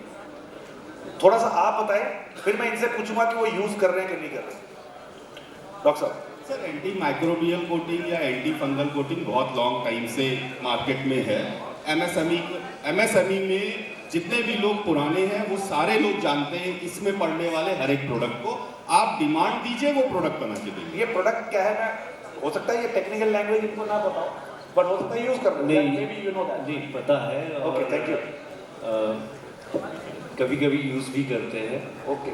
थोड़ा सा आप बताएं, फिर मैं इनसे पूछूंगा कि वो यूज कर रहे हैं कि नहीं कर रहे। डॉक्टर साहब। सर एंटी माइक्रोबियल कोटिंग या एंटी फंगल कोटिंग बहुत लॉन्ग टाइम से मार्केट में है। एमएसएमई में जितने भी लोग पुराने हैं वो सारे लोग जानते हैं इसमें पड़ने वाले हर एक प्रोडक्ट को। आप डिमांड दीजिए, वो प्रोडक्ट बना के देंगे। ये प्रोडक्ट क्या है? मैं हो सकता है ये टेक्निकल लैंग्वेज इनको ना बताओ, बट हो सकता है यूज कर रहे हैं। नहीं, नहीं पता है। Okay, thank you. कभी कभी यूज भी करते हैं। Okay.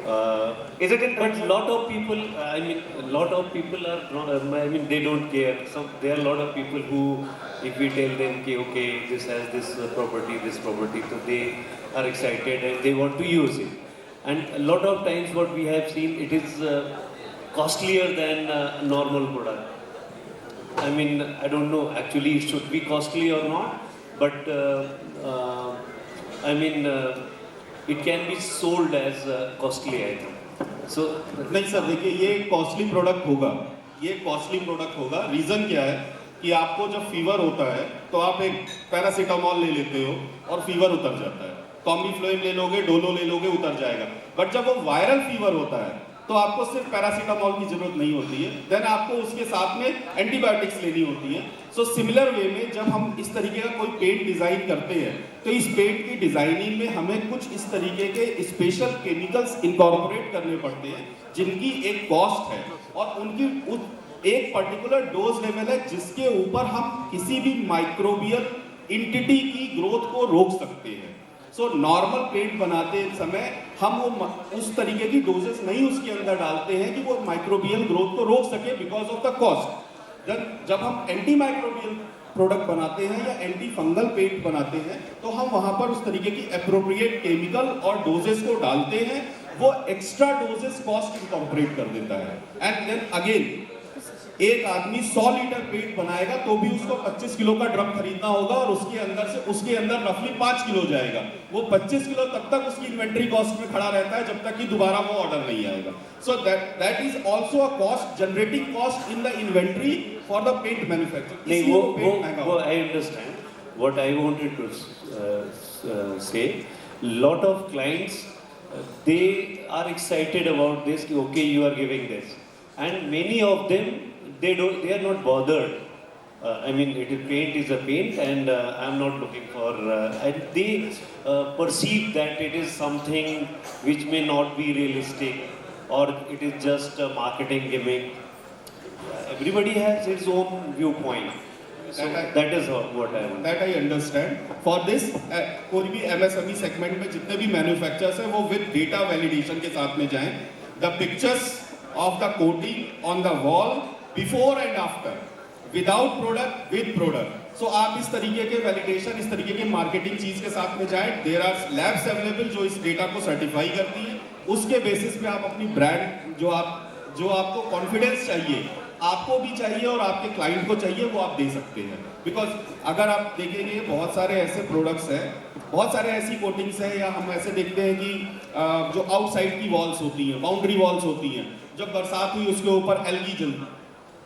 Is it in but lot of people, I mean lot of people are, I mean they don't care. So there are lot of people who if we tell them कि okay this has this property, तो they are excited and they want to use it. And a lot of times what we have seen, it is costlier than normal product. I mean, I don't know actually it should be costly or not, but I mean it can be sold as costly, I think. So नहीं sir, देखिए ये costly product होगा, ये costly product होगा। Reason क्या है कि आपको जब फीवर होता है तो आप एक पैरासीटामोल ले लेते हो और फीवर उतर जाता है। कॉम्बीफ्लोइम ले लोगे, डोलो ले लोगे, उतर जाएगा। बट जब वो वायरल फीवर होता है तो आपको सिर्फ पैरासीटामोल की जरूरत नहीं होती है, देन आपको उसके साथ में एंटीबायोटिक्स लेनी होती है। सो सिमिलर वे में जब हम इस तरीके का कोई पेंट डिजाइन करते हैं तो इस पेंट की डिजाइनिंग में हमें कुछ इस तरीके के स्पेशल केमिकल्स इनकॉर्पोरेट करने पड़ते हैं जिनकी एक कॉस्ट है और उनकी एक पर्टिकुलर डोज लेवल है जिसके ऊपर हम किसी भी माइक्रोबियल इंटिटी की ग्रोथ को रोक सकते हैं। सो नॉर्मल पेंट बनाते समय हम वो उस तरीके की डोजेस नहीं उसके अंदर डालते हैं कि वो माइक्रोबियल ग्रोथ को रोक सके बिकॉज ऑफ द कॉस्ट। जब हम एंटी माइक्रोबियल प्रोडक्ट बनाते हैं या एंटी फंगल पेंट बनाते हैं तो हम वहां पर उस तरीके की अप्रोप्रिएट केमिकल और डोजेस को डालते हैं। वो एक्स्ट्रा डोजेस कॉस्ट इनकॉर्पोरेट कर देता है। एंड देन अगेन एक आदमी 100 लीटर पेंट बनाएगा तो भी उसको 25 किलो का ड्रम खरीदना होगा और उसके अंदर रफली 5 किलो जाएगा। वो 25 किलो तब तक उसकी इन्वेंट्री कॉस्ट में खड़ा रहता है जब तक कि दोबारा वो ऑर्डर नहीं आएगा। So that is also a cost, generating cost in the inventory for the paint manufacturing. नहीं, वो I understand. What I wanted to say, lot of clients they are excited about this. Okay, you are giving this, and many of them they are not bothered. I mean, paint is a paint, and I'm not looking for. And they perceive that it is something which may not be realistic, or it is just a marketing gimmick. Everybody has his own viewpoint. So that is what I want. That I understand. For this, कोई भी MSME segment में जितने भी manufacturers हैं वो with data validation के साथ में जाएं. The pictures of the coating on the wall before and after, without product, with product. So आप इस तरीके के validation, इस तरीके के marketing चीज के साथ में जाएं. There are labs available जो इस data को certify करती हैं. उसके basis पे आप अपनी brand जो आपको confidence चाहिए, आपको भी चाहिए और आपके क्लाइंट को चाहिए, वो आप दे सकते हैं। बिकॉज अगर आप देखेंगे बहुत सारे ऐसे प्रोडक्ट्स हैं, बहुत सारे ऐसी कोटिंग्स हैं, या हम ऐसे देखते हैं कि जो आउटसाइड की वॉल्स होती हैं, बाउंड्री वॉल्स होती हैं, जब बरसात हुई उसके ऊपर एल्गी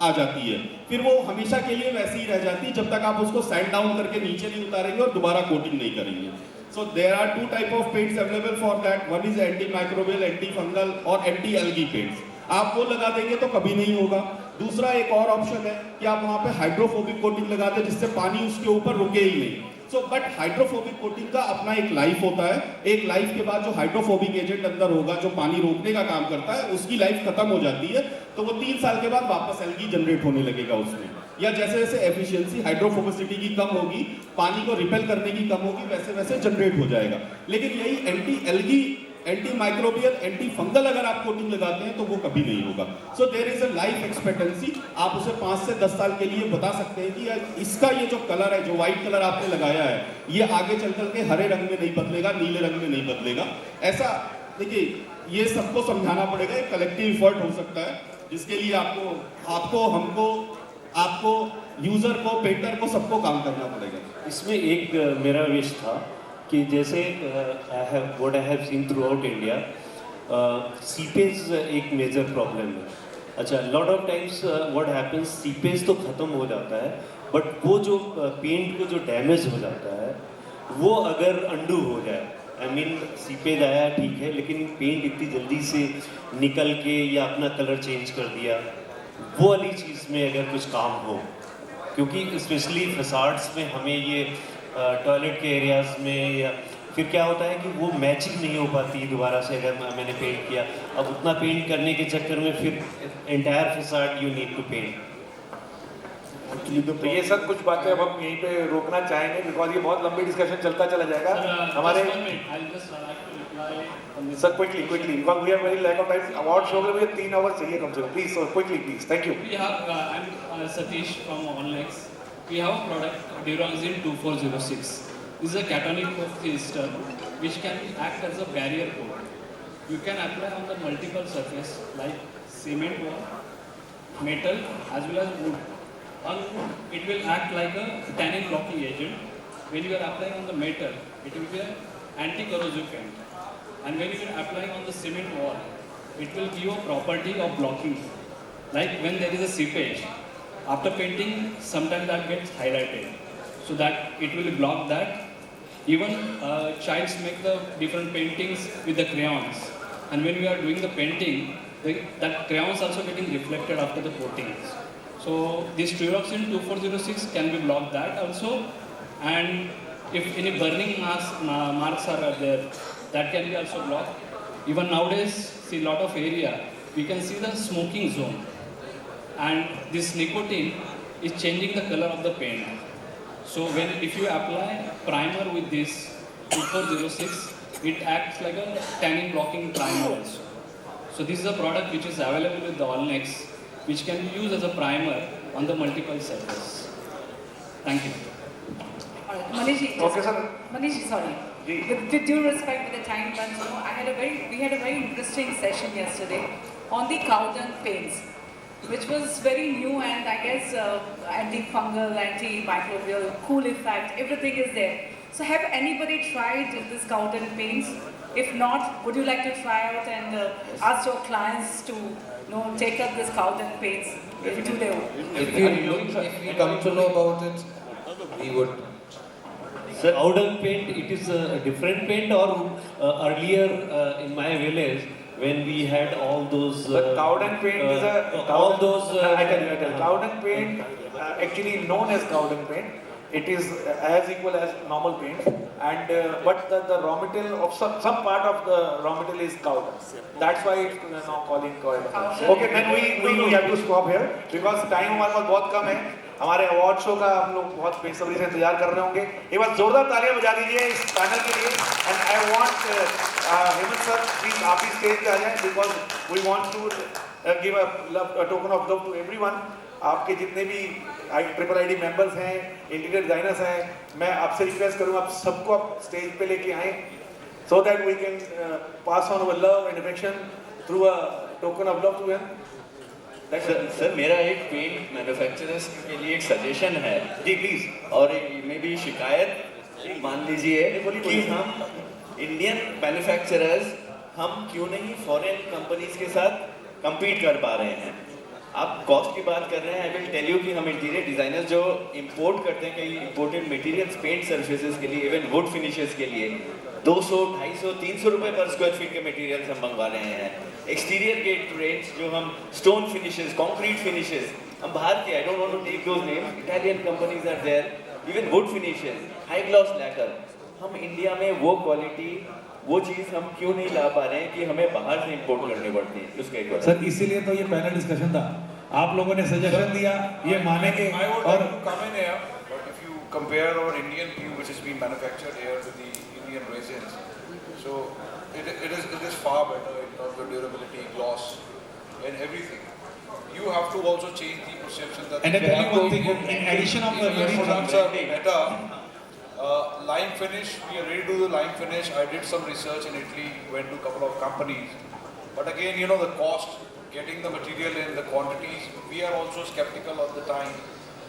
आ जाती है, फिर वो हमेशा के लिए वैसी ही रह जाती है जब तक आप उसको सैंड डाउन करके नीचे नहीं उतारेंगे और दोबारा कोटिंग नहीं करेंगे। So there are 2 type of paints available for that, one is anti microbial, anti fungal और एंटी एल्गी पेंट्स। आप वो लगा देंगे तो कभी नहीं होगा। दूसरा एक और ऑप्शन है कि आप वहाँ पे हाइड्रोफोबिक कोटिंग लगा दें जिससे पानी उसके ऊपर रुके ही नहीं। सो बट हाइड्रोफोबिक कोटिंग का अपना एक लाइफ होता है, एक लाइफ के बाद जो हाइड्रोफोबिक एजेंट अंदर होगा जो पानी रोकने का काम करता है उसकी लाइफ खत्म हो जाती है, तो वो 3 साल के बाद वापस एल्गी जनरेट होने लगेगा उसमें। या जैसे जैसे एफिशिएंसी हाइड्रोफोबिसिटी की कम होगी, पानी को रिपेल करने की कम होगी, वैसे वैसे जनरेट हो जाएगा। लेकिन यही anti algae, anti microbial, anti fungal अगर आप कोटिंग लगाते हैं तो वो कभी नहीं होगा। So there is a life expectancy. आप उसे 5 से 10 साल के लिए बता सकते हैं कि यार इसका ये जो कलर है, जो व्हाइट कलर आपने लगाया है, ये आगे चल के हरे रंग में नहीं बदलेगा, नीले रंग में नहीं बदलेगा। ऐसा देखिए, ये सबको समझाना पड़ेगा, एक कलेक्टिव एफर्ट हो सकता है जिसके लिए आपको हमको, आपको, यूजर को, पेंटर को, सबको काम करना पड़ेगा। इसमें एक मेरा विश था कि जैसे what I have seen through out India, seepage एक मेजर प्रॉब्लम है। अच्छा, lot of times what happens, seepage तो ख़त्म हो जाता है बट वो जो पेंट को जो डैमेज हो जाता है वो अगर अंडू हो जाए, आई मीन सीपेज आया ठीक है लेकिन पेंट इतनी जल्दी से निकल के या अपना कलर चेंज कर दिया, वो वाली चीज़ में अगर कुछ काम हो, क्योंकि स्पेशली फसाड्स में हमें ये टॉयलेट के एरियाज़ में या फिर क्या होता है कि वो मैचिंग नहीं हो पाती दोबारा से अगर मैंने पेंट किया, अब उतना पेंट करने के चक्कर में फिर entire facade you need to paint. तो ये सब कुछ बातें अब हम यहीं पे रोकना चाहेंगे बिकॉज ये बहुत लंबी डिस्कशन चलता चला जाएगा। हमारे sir quickly because we are very lack of time, award show के लिए 3 आवर्स चाहिए कम से कम, please sir quickly please, thank you. We have, I'm Satish from Onlex. We have a product Durangzine 2406. This is a cationic ester which can act as a barrier coat. You can apply on the multiple surface like cement wall, metal as well as wood. On wood, it will act like a tannin blocking agent. When you are applying on the metal, it will be an anti-corrosive paint. And when you are applying on the cement wall, it will give a property of blocking. Like when there is a seepage, after painting, sometimes that gets highlighted, so that it will block that. Even childs make the different paintings with the crayons, and when we are doing the painting, that crayons also getting reflected after the coatings. So this Durangzine 2406 can be blocked that also, and if any burning marks are there, that can be also blocked. Even nowadays, see lot of area, we can see the smoking zone, and this nicotine is changing the color of the paint. So if you apply primer with this 2406, it acts like a tannin blocking primer also. So this is a product which is available with the Allnex, which can be used as a primer on the multiple surface. Thank you. Manishji, Okay, sir. Manishji, sorry. With due respect, with the time runs, we had a very interesting session yesterday on the cow dung paints, which was very new, and I guess anti-fungal, anti-microbial, cool effect, everything is there. So have anybody tried this cow dung paints? If not, would you like to try out and ask your clients to take up this cow dung paints into their own? If you come to know about it, we would. Sir, cow dung paint, it is a different paint, or earlier in my village when we had all those. But cow dung paint is a all those. I tell you. Cow dung paint, actually known as cow dung paint, it is as equal as normal paint, and but the raw material of some part of the raw material is cow dung. That's why it's now calling cow dung. Okay, then we have to stop here because time हमारे पास बहुत कम है। हमारे award show का हम लोग बहुत बेसब्री से इंतजार कर रहे होंगे। एक बार जोरदार तालियां बजा दीजिए इस पैनल के लिए। And I want Hemant sir please आप इस स्टेज पे आ जाएं because we want to give a token of love to everyone. आपके जितने भी ट्रिपल आईडी मेंबर्स हैं, इंटीरियर डिजाइनर्स हैं, मैं आपसे रिक्वेस्ट करूंगा आप सबको आप स्टेज पे लेके आएं so that we can pass on our love and affection through a token of love to them. Sir मेरा एक पेंट मैन्युफैक्चरर्स के लिए एक सजेशन है जी प्लीज, और मे बी शिकायत मान लीजिए कि हम इंडियन मैन्युफैक्चरर्स हम क्यों नहीं फॉरेन कंपनीज के साथ compete कर पा रहे हैं। आप कॉस्ट की बात कर रहे हैं, आई विल टेल यू कि हम इंटीरियर डिजाइनर्स जो इंपोर्ट करते हैं कई इंपोर्टेड मटेरियल्स पेंट सर्फेसेस के लिए, इवन वुड फिनिशेस के लिए 200, 250, 300 रुपए पर स्क्वायर फीट के मटेरियल्स हम मंगवा रहे हैं। एक्सटीरियर गेट रेट्स जो हम स्टोन फिनिशेस, कंक्रीट फिनिशेस, हम बाहर के, I don't want to take those names, Italian companies are there, even wood finishes, high gloss lacquer, हम इंडिया में वो क्वालिटी, वो चीज़ हम क्यों नहीं ला पा रहे हैं कि हमें बाहर से इंपोर्ट करनी पड़ती है? उसका एक बार सर इसीलिए तो ये पैनल डिस्कशन था, आप लोगों ने सजेशन दिया, ये मानेंगे। और come in here, but if you compare our Indian PU which has been manufactured here with the Indian resins, so it is far better in terms of durability, gloss, and everything. You have to also change the perception that and I tell you one thing, in addition of the products are better. Lime finish, we are ready to do the lime finish. I did some research in Italy, went to a couple of companies. But again, you know, the cost, getting the material in, the quantities, we are also skeptical of the time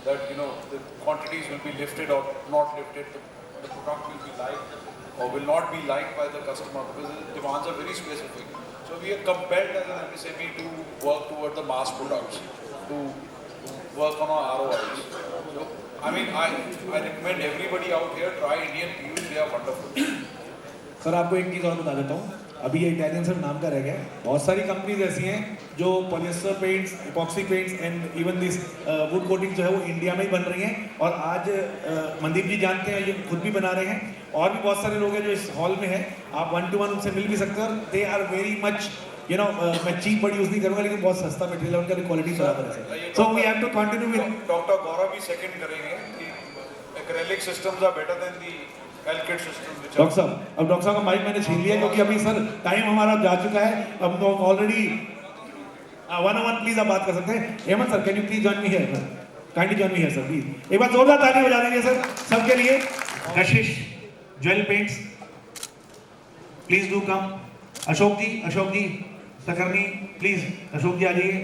that, you know, the quantities will be lifted or not lifted. The product will be liked or will not be liked by the customer because the demands are very specific. So we are compelled as an MSME to work toward the mass products, to work on our ROIs. So, I mean, I recommend everybody out here try Indian PUs. They are wonderful. Sir आपको एक चीज़ और बता देता हूँ, अभी ये Italian सिर्फ नाम का रह गया, बहुत सारी कंपनीज ऐसी हैं जो polyester paints, epoxy paints and even this would coating जो है वो इंडिया में ही बन रही हैं। और आज मनदीप जी जानते हैं, ये खुद भी बना रहे हैं, और भी बहुत सारे लोग हैं जो इस हॉल में हैं, आप 1-to-1 उनसे मिल भी सकते हैं। और they are very much, you know, मैं चीप वर्ड यूज नहीं करूंगा, लेकिन बहुत सस्ता मटेरियल है, उनका क्वालिटी बराबर है। So we have to continue with doctor Gaurav भी सेकंड करेंगे कि acrylic systems are better than the alkyd system. Doctor साहब, अब डॉक्टर साहब का माइक मैंने छीन लिया क्योंकि अभी सर टाइम हमारा जा चुका है, अब तो ऑलरेडी 1-on-1 प्लीज आप बात कर सकते हैं। Hemant sir, can you please join me here, kindly join me here sir please. एक बार जोरदार ताली बजा दीजिए सर सबके लिए। Kashish jewel paints, please do come. Ashok ji Sakarni, please Ashok ji आ जाइए।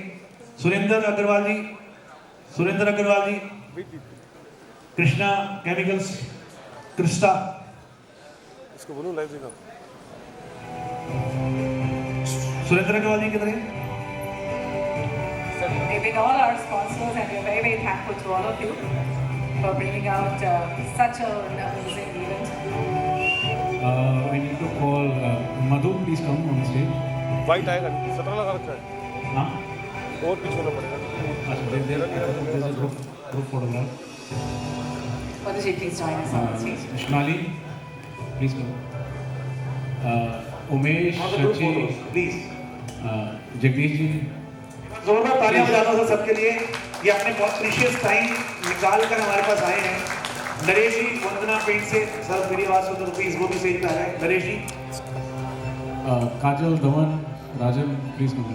सुरेंद्र अग्रवाल जी, कृष्णा केमिकल्स, क्रिस्टा, इसको बोलो लाइव दिखाओ। सुरेंद्र अग्रवाल जी किधर है? They've been all our sponsors, and we're very, very thankful to all of you for bringing out such an amazing event. I need to call Madhu, please come on stage. White आएगा, 17 लगा रखा है। हाँ, और पीछे होना पड़ेगा। अच्छा, there's a group photograph. Madhuji, please join us on stage. Shnali, please come. Umesh, Shachi, please Jagdish ji. जोरदार तालियां बजा दो सर सबके लिए, ये अपने बहुत प्रीशियस टाइम निकाल कर हमारे पास आए हैं। नरेश जी वंदना पेंट से, सर मेरी आवाज सुन तो प्लीज वो भी सही है। Naresh ji, Kajal, Daman, Rajan, please come.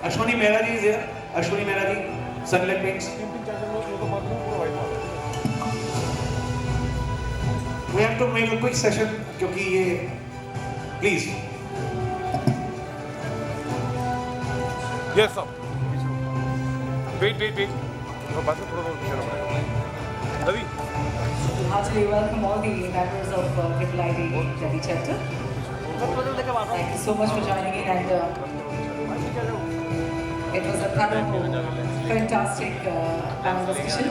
Ashwini Mehra ji is here, Ashwini Mehra ji, Sunlight paints. We have to make a quick session क्योंकि ये प्लीज। Yes sir. Wait. और बात में थोड़ा बहुत पीछे रहना पड़ेगा। Ravi. Heartily welcome all the members of Triple ID Delhi chapter. Thank you so much for joining in, and it was a thorough, fantastic panel discussion.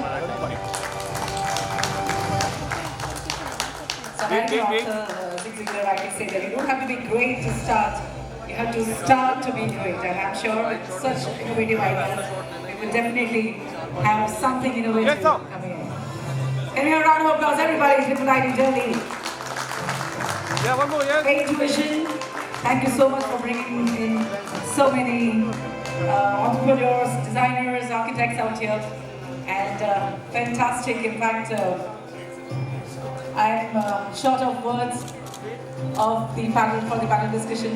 So I after 6 years, I can say that you don't have to be great to start. You have to start to be great, and I'm sure with such innovative ideas, we will definitely have something innovative coming in. Can we have a round of applause, everybody? Triple ID Delhi. Yeah, one more, yes. Paint Vision, thank you so much for bringing in so many entrepreneurs, designers, architects out here, and fantastic. In fact, I'm short of words of the panel for the panel discussion.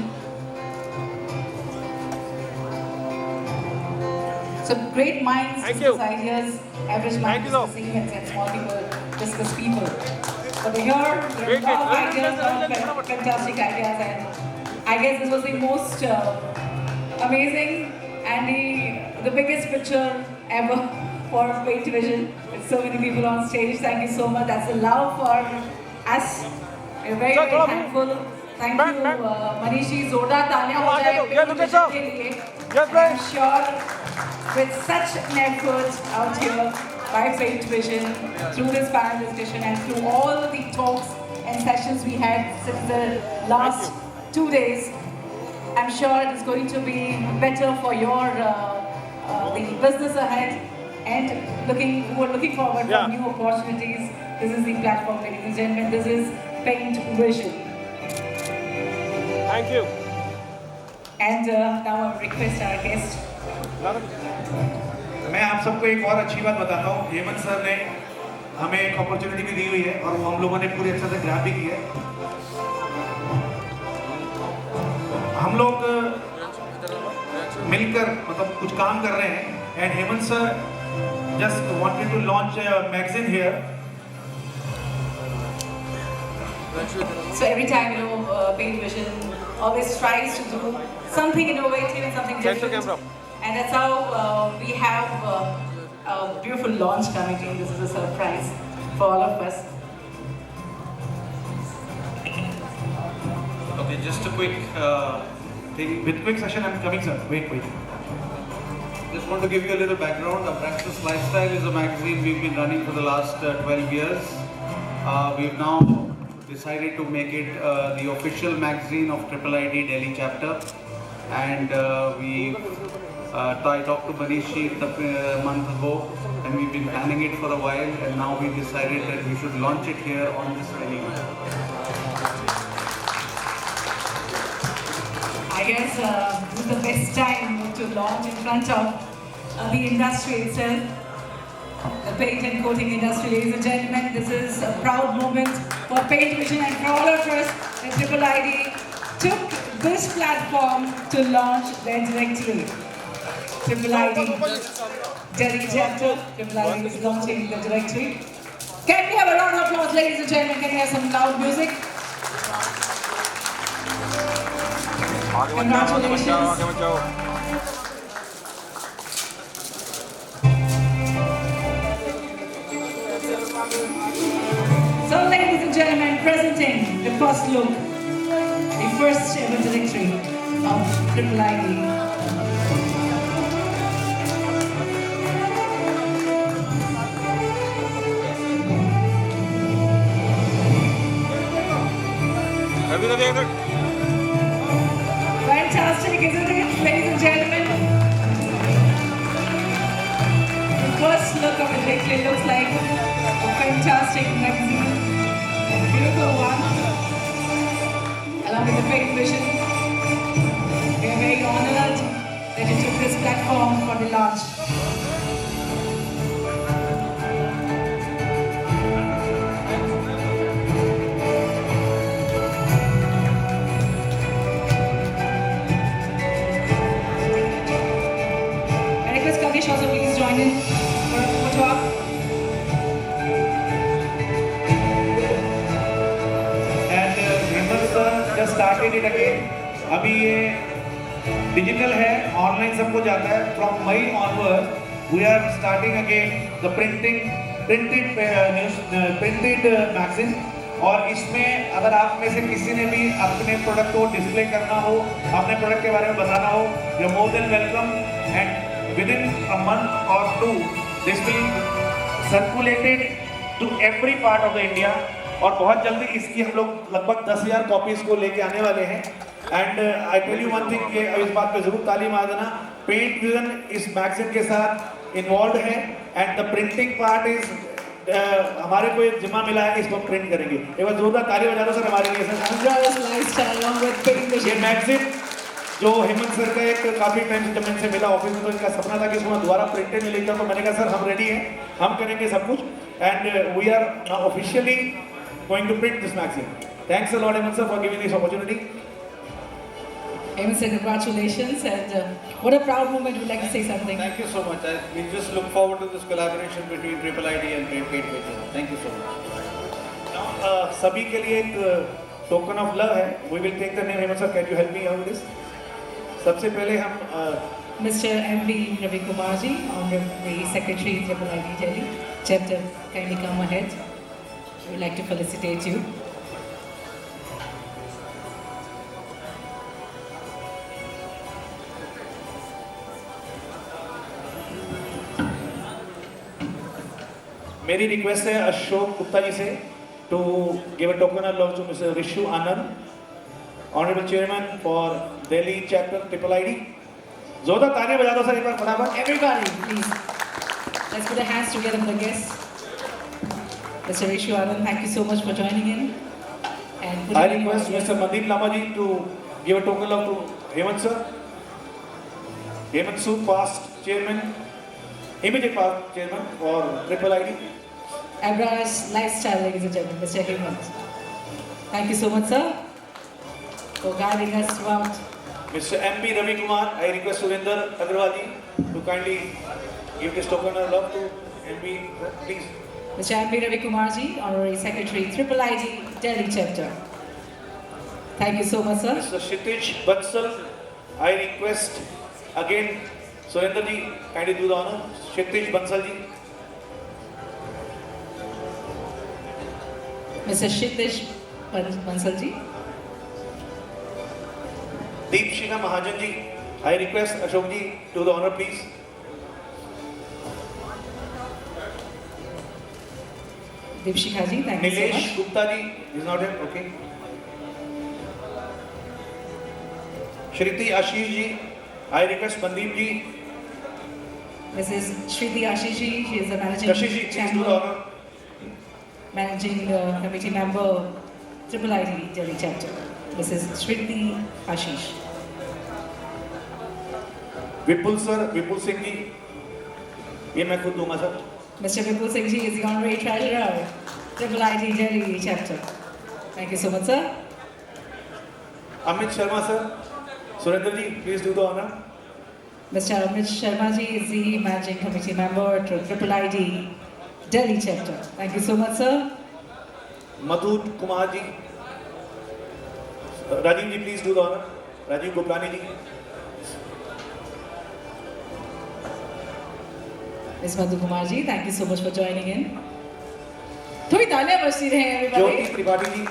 So great minds discuss ideas, average minds discuss events, and small people discuss people. But here, there are a lot of ideas, a lot of fantastic ideas, and I guess this was the most amazing and the biggest picture ever for Paint Vision, with so many people on stage. Thank you so much. That's the love for us. We're very, very thankful. Thank you, Manishi. Zordar taaliyan ho jaye Paint Vision ke liye. I'm sure with such an effort out here by Paint Vision through this panel discussion and through all the talks and sessions we had since the last 2 days. I'm sure it is going to be better for your the business ahead, and we're looking forward for new opportunities. This is the platform, ladies and gentlemen. This is Paint Vision. Thank you. And now I request our guest. मैं आप सबको एक और अच्छी बात बताता हूँ. Hemant sir ने हमें एक अपॉर्चुनिटी भी दी हुई है और वो हम लोगों ने पूरी अच्छे से ग्रैब भी की है. हम लोग मिलकर मतलब कुछ काम कर रहे हैं. And Hemant sir just wanted to launch a magazine here. So every time, Paint Vision always tries to do something innovative and something different. And that's how we have a beautiful launch coming in. This is a surprise for all of us. Okay, just a quick thing. With quick session, I'm coming, sir. Wait. Just want to give you a little background. Abraxas Lifestyle is a magazine we've been running for the last 12 years. We've now decided to make it the official magazine of Triple ID Delhi chapter. And I talked to Manishi a month ago, and we've been planning it for a while, and now we decided that we should launch it here on this venue. I guess this is the best time to launch in front of the industry itself, the paint and coating industry. Ladies and gentlemen, this is a proud moment for Paint Vision and for all of us that Triple ID took this platform to launch their directory. Triple ID Delhi chapter, Triple ID is launching the directory. Can we have a round of applause, ladies and gentlemen? Can we have some loud music? Congratulations. So, ladies and gentlemen, presenting the first look, the first ever directory of Triple ID. Fantastic, isn't it, ladies and gentlemen? The first look of the directory looks like a fantastic magazine. Beautiful one. Along with the Paint Vision. We are very honored that you took this platform for the launch. Also, please join in for a photo op. And Hemant sir just started it again. अभी ये digital है, online सबको जाता है. From May onward, we are starting again the printed magazine. और इसमें अगर आप में से किसी ने भी अपने प्रोडक्ट को डिस्प्ले करना हो, अपने प्रोडक्ट के बारे में बताना हो, you are more than welcome. And within a month or two, this will circulated to every part of the India. और बहुत जल्दी इसकी हम लोग लगभग 10,000 कॉपीज को लेके आने वाले हैं. And I tell you one thing, कि इस बात पे जरूर ताली मार देना. पेंट विजन इस मैगजीन के साथ इन्वॉल्व है and the printing part is हमारे को एक जिम्मा मिला है, इसको प्रिंट करेंगे. एक बार जोरदार ताली बजा दो सर हमारे लिए सर. ये मैगजीन जो हेमंत सर का एक काफ़ी टाइम से जब इनसे मिला ऑफिस में, तो इनका सपना था कि इसको दोबारा प्रिंटेड में लेकर. तो मैंने कहा सर हम रेडी हैं, हम करेंगे सब कुछ. And we are officially going to print this magazine. Thanks a lot Hemant sir for giving this opportunity. Hemant sir, congratulations, and what a proud moment. Would like to say something? Thank you so much. We just look forward to this collaboration between Triple ID and Paint Vision. Thank you so much. सभी के लिए एक token of love है. We will take the name. Hemant sir, can you help me out with this? सबसे पहले हम Mr. M.B. Ravi Kumar ji, Honorary Secretary, Triple ID Delhi Chapter, kindly come ahead. We would like to felicitate you. मेरी request है अशोक गुप्ता जी से to give a token of love to mister Rishu Anand, honourable chairman for Delhi chapter triple ID. जोरदार तालियां बजा दो sir एक बार फटाफट। Everybody, please. Let's put our hands together for the guests. Mr. Rishu Anand, thank you so much for joining in. And putting I in your- request Mr. Mandeep Lama ji to give a token of love to Hemant sir. Hemant Sood, past chairman, immediate past chairman for Triple ID. Abra's Lifestyle, ladies and gentlemen, Mr. Hemant. Thank you so much, sir, for guiding us throughout. Mr. M.B. Ravi Kumar, I request Surinder Agrawal ji to kindly give this token of love to M.B. please. Mr. M.B. Ravi Kumar ji, Honorary Secretary, Triple ID, Delhi Chapter. Thank you so much, sir. Mr. Kshitij Bansal, I request again Surinder ji kindly do the honor. Kshitij Bansal ji. Mr. Kshitij Bansal ji. Deepshika Mahajan ji, I request Ashok ji do the honor please. Deepshika ji, thank you so Nilesh much. Gupta ji is not here, okay. Shriti Ashish ji, I request Mandeep ji. Mrs. Shriti Ashish ji, she is the managing Ashish ji, please do the honor. managing committee member, Triple ID Delhi Chapter. Mrs. Shriti Ashish. Vipul sir, विपुल सिंह जी, ये मैं खुद दूंगा sir. Mr. Vipul Singh ji is the honorary treasurer, Triple ID Delhi Chapter. Thank you so much, sir. Amit Sharma sir, Surendra ji, please do the honor. Mr. Amit Sharma ji is the managing committee member to Triple ID Delhi Chapter. Thank you so much, sir. Madhu Kumar ji, Rajiv ji, please do the honor. Rajiv Gopalani ji, Ms. Madhu Kumar ji, thank you so much for joining in. थोड़ी तालियां बजती रहें everybody. ज्योति त्रिपाठी जी,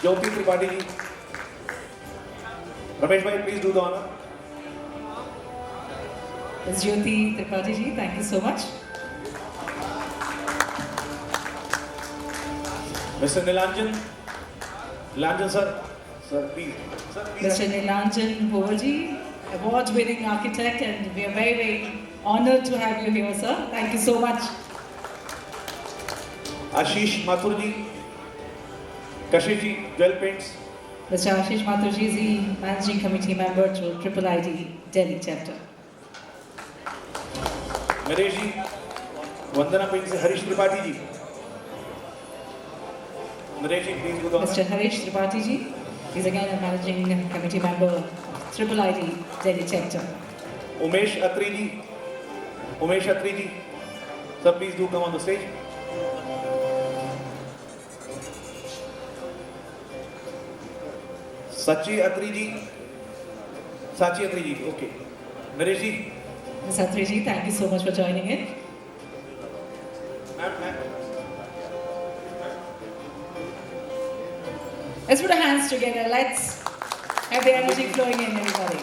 ज्योति त्रिपाठी जी, रमेश भाई, please do the honor. Ms. Jyoti Tripathi ji, thank you so much. Mr. Nilanjan, Nilanjan sir, sir please, sir please. Mr. Nilanjan Bhowal ji, award-winning architect, and we are very, very honored to have you here, sir. Thank you so much. Ashish Mathur ji, Kashish ji, Dwell Paints. Mr. Ashish Mathur ji is the managing committee member to Triple ID Delhi Chapter. Naresh ji, Vandana paint से हरीश त्रिपाठी जी, नरेश जी, please do the honor. Mr. Harish Tripathi ji is again a managing committee member of Triple ID Delhi Chapter. Umesh Atri ji, Umesh Atri ji, sir please do come on the stage. सची अत्री जी, साची अत्री जी, okay. Naresh ji, Ms. Atri ji, thank you so much for joining in. Let's put our hands together. Let's have the energy flowing in, everybody.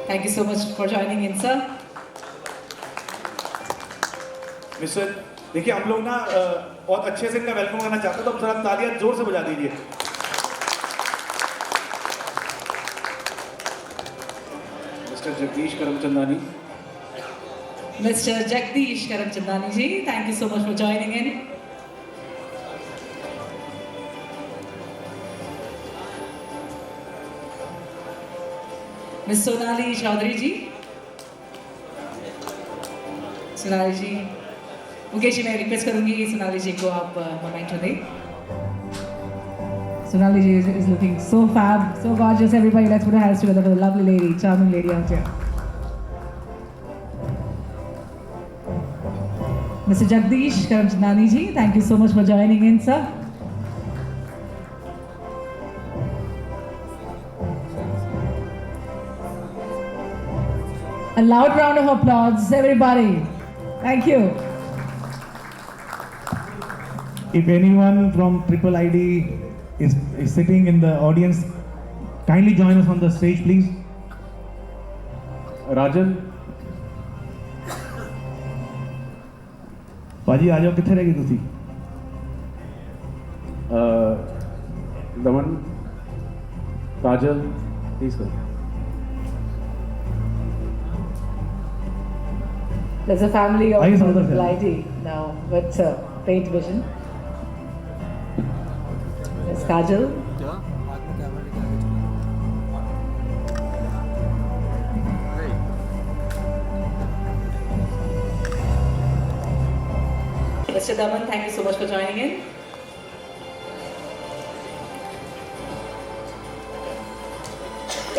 Thank you so much for joining in, sir. Mister, देखिए हम लोग ना बहुत अच्छे से इनका welcome करना चाहते हैं, तो थोड़ा तालियां जोर से बजा दीजिए। Mr. Jagdish Karamchandani. Mr. Jagdish Karamchandani ji, thank you so much for joining in. Ms. Sonali Chaudhary ji. Sonali ji. Mukesh ji, मैं रिक्वेस्ट करूंगी सोनाली जी को आप मोमेंटो दें. Sonali ji is looking so fab, so gorgeous. Everybody, let's put our hands together for the lovely lady, charming lady out here. Mr. Jagdish Karamchandani ji, thank you so much for joining in, sir. A loud round of applause, everybody. Thank you. If anyone from Triple ID is sitting in the audience, kindly join us on the stage, please. राजन भाजी आ जाओ किथे रह गए तुसी दमन काजल please करो There's a family of Are you Saundar Triple ID now with Paint Vision. There's Kajal. Mr. Daman, thank you so much for joining in.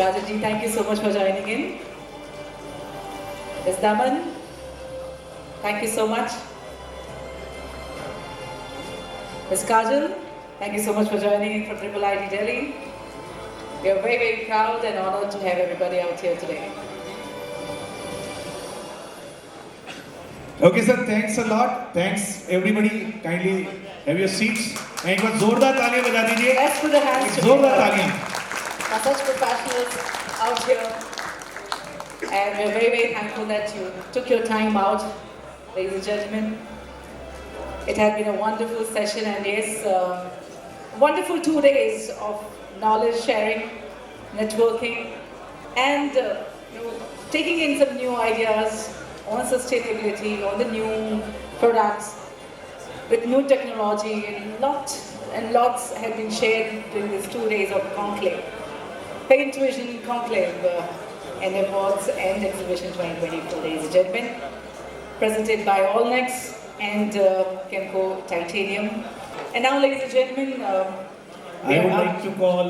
Rajaji, thank you so much for joining in. Ms. Daman, thank you so much. Ms. Kajal, thank you so much for joining in for Triple ID Delhi. We are very, very proud and honored to have everybody out here today. Okay, sir. Thanks a lot. Thanks, everybody. Kindly have your seats. And एक बार जोरदार तालियां बजा दीजिए. Let's put the hands together. जोरदार तालियां. Are such professionals out here, and we're very, very thankful that you took your time out, ladies and gentlemen. It has been a wonderful session, and yes, wonderful 2 days of knowledge sharing, networking, and taking in some new ideas on sustainability, on the new products, with new technology, and lots have been shared during these 2 days of conclave. Paint Vision Conclave and Awards and Exhibition 2024, ladies and gentlemen, presented by Allnex and Kenco Titanium. And now, ladies and gentlemen, I would like to call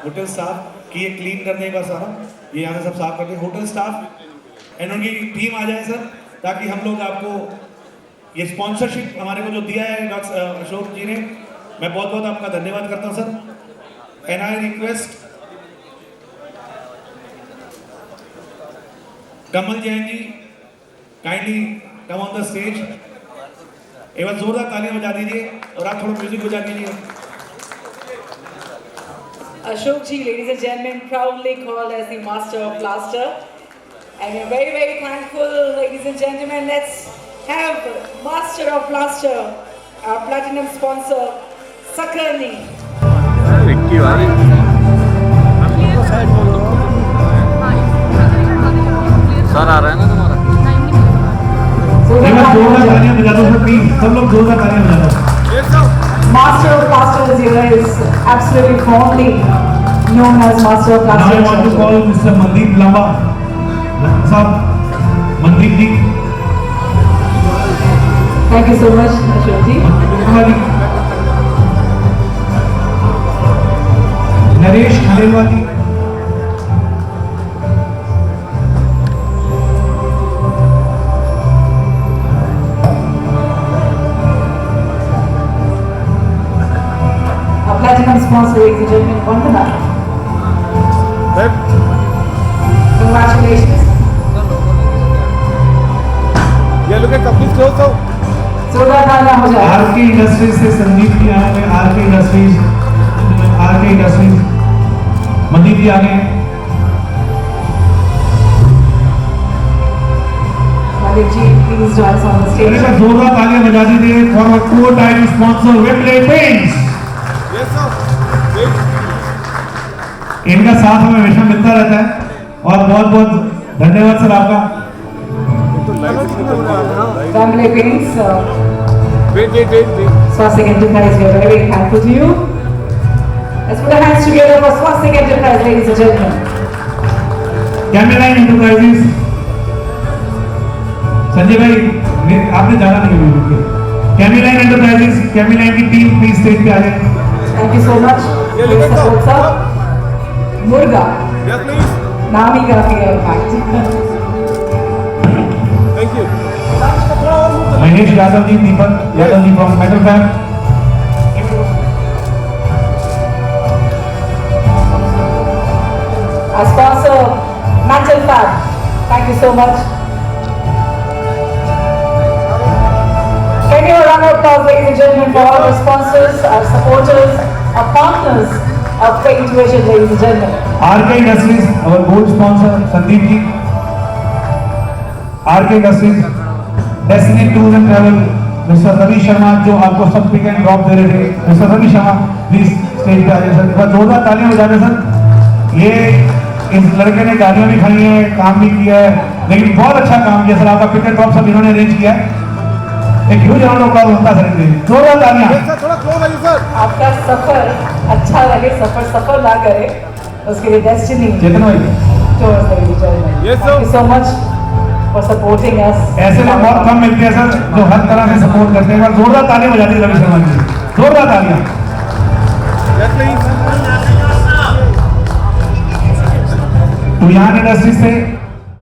hotel staff कि ये clean करने का सारा ये यहाँ से सब साफ करके hotel staff and उनकी टीम आ जाए सर ताकि हम लोग आपको ये sponsorship हमारे को जो दिया है डॉक्टर अशोक जी ने मैं बहुत बहुत आपका धन्यवाद करता हूँ sir. And I request Kamal Jain ji kindly come on the stage. एक बार जोरदार तालियां बजा दीजिए और आप थोड़ा म्यूजिक बजा दीजिए. Ashok ji, ladies and gentlemen, proudly called as the Master of Plaster. And we're very, very thankful, ladies and gentlemen. Let's have Master of Plaster, our platinum sponsor, Sakarni. Sir आ रहा है ना तुम्हारा जोरदार तालियां बजा दो सर प्लीज सब लोग जोरदार तालियां बजा दो. Master of Plaster here is absolutely formally known as Master of Plaster. Now I want to call Mr. Mandeep Lamba. Sir, Mandeep ji. Thank you so much, Ashok ji. Naresh Khandelwal ji. Platinum sponsor, ladies and gentlemen, Vandana. Congratulations. Yeah, look at companies close now. RK Industries से संदीप जी आए हैं. RK Industries, Mandeep जी आ गए हैं. Mandeep ji, please join us on the stage. एक बार जोरदार तालियां बजा दीजिए for our co-title sponsor Wimley Paints. इनका साथ हमें हमेशा मिलता रहता है और बहुत बहुत धन्यवाद सर आपका. Wimley Paints, Swastik Enterprise, we are very, very thankful to you. Let's put our hands together for Swastik Enterprise, ladies and gentlemen. Cameraline Enterprises, Sanjay भाई आपने जाना नहीं है. Cameraline Enterprises, Cameraline की टीम प्लीज स्टेज पे आ जाए. Thank you so much. Sir. Murga. Yeah, please. नाम ही काफी है in fact. Thank you. Mahesh Yadav ji, Deepak Yadav ji from Metal Fam. Our sponsor, Metal Fab. Thank you so much. Can you round of applause, ladies and gentlemen, for all our sponsors, our supporters, our partners of Paint Vision, ladies and gentlemen. RK Industries, our gold sponsor, Sandeep ji. RK Industries, Destiny Tour and Travel, mister Ravi Sharma जो आपको सब pick and drop दे रहे थे, mister Ravi Sharma please stage पे आ जाए sir. एक बार जोरदार तालियां बजा दें सर। ये इस लड़के ने गाड़ियां भी खाई हैं, काम भी किया है, लेकिन बहुत अच्छा काम किया सर। आपका पिक एंड ड्रॉप सब इन्होंने अरेंज किया है। एक ह्यूज राउंड ऑफ अप्लॉज होता सर इनके लिए। जोरदार तालियां। थोड़ा क्लोज आइए सर। आपका सफर अच्छा लगे, सफर ना करे, उसके लिए डेस्टिनी चेतन भाई, thank you so much for supporting us. ऐसे लोग बहुत कम मिलते हैं सर जो हर तरह से सपोर्ट करते हैं। एक बार जोरदार तालियां बजा दी रवि शर्मा के लिए, जोरदार तालियां। टुयान इंडस्ट्री से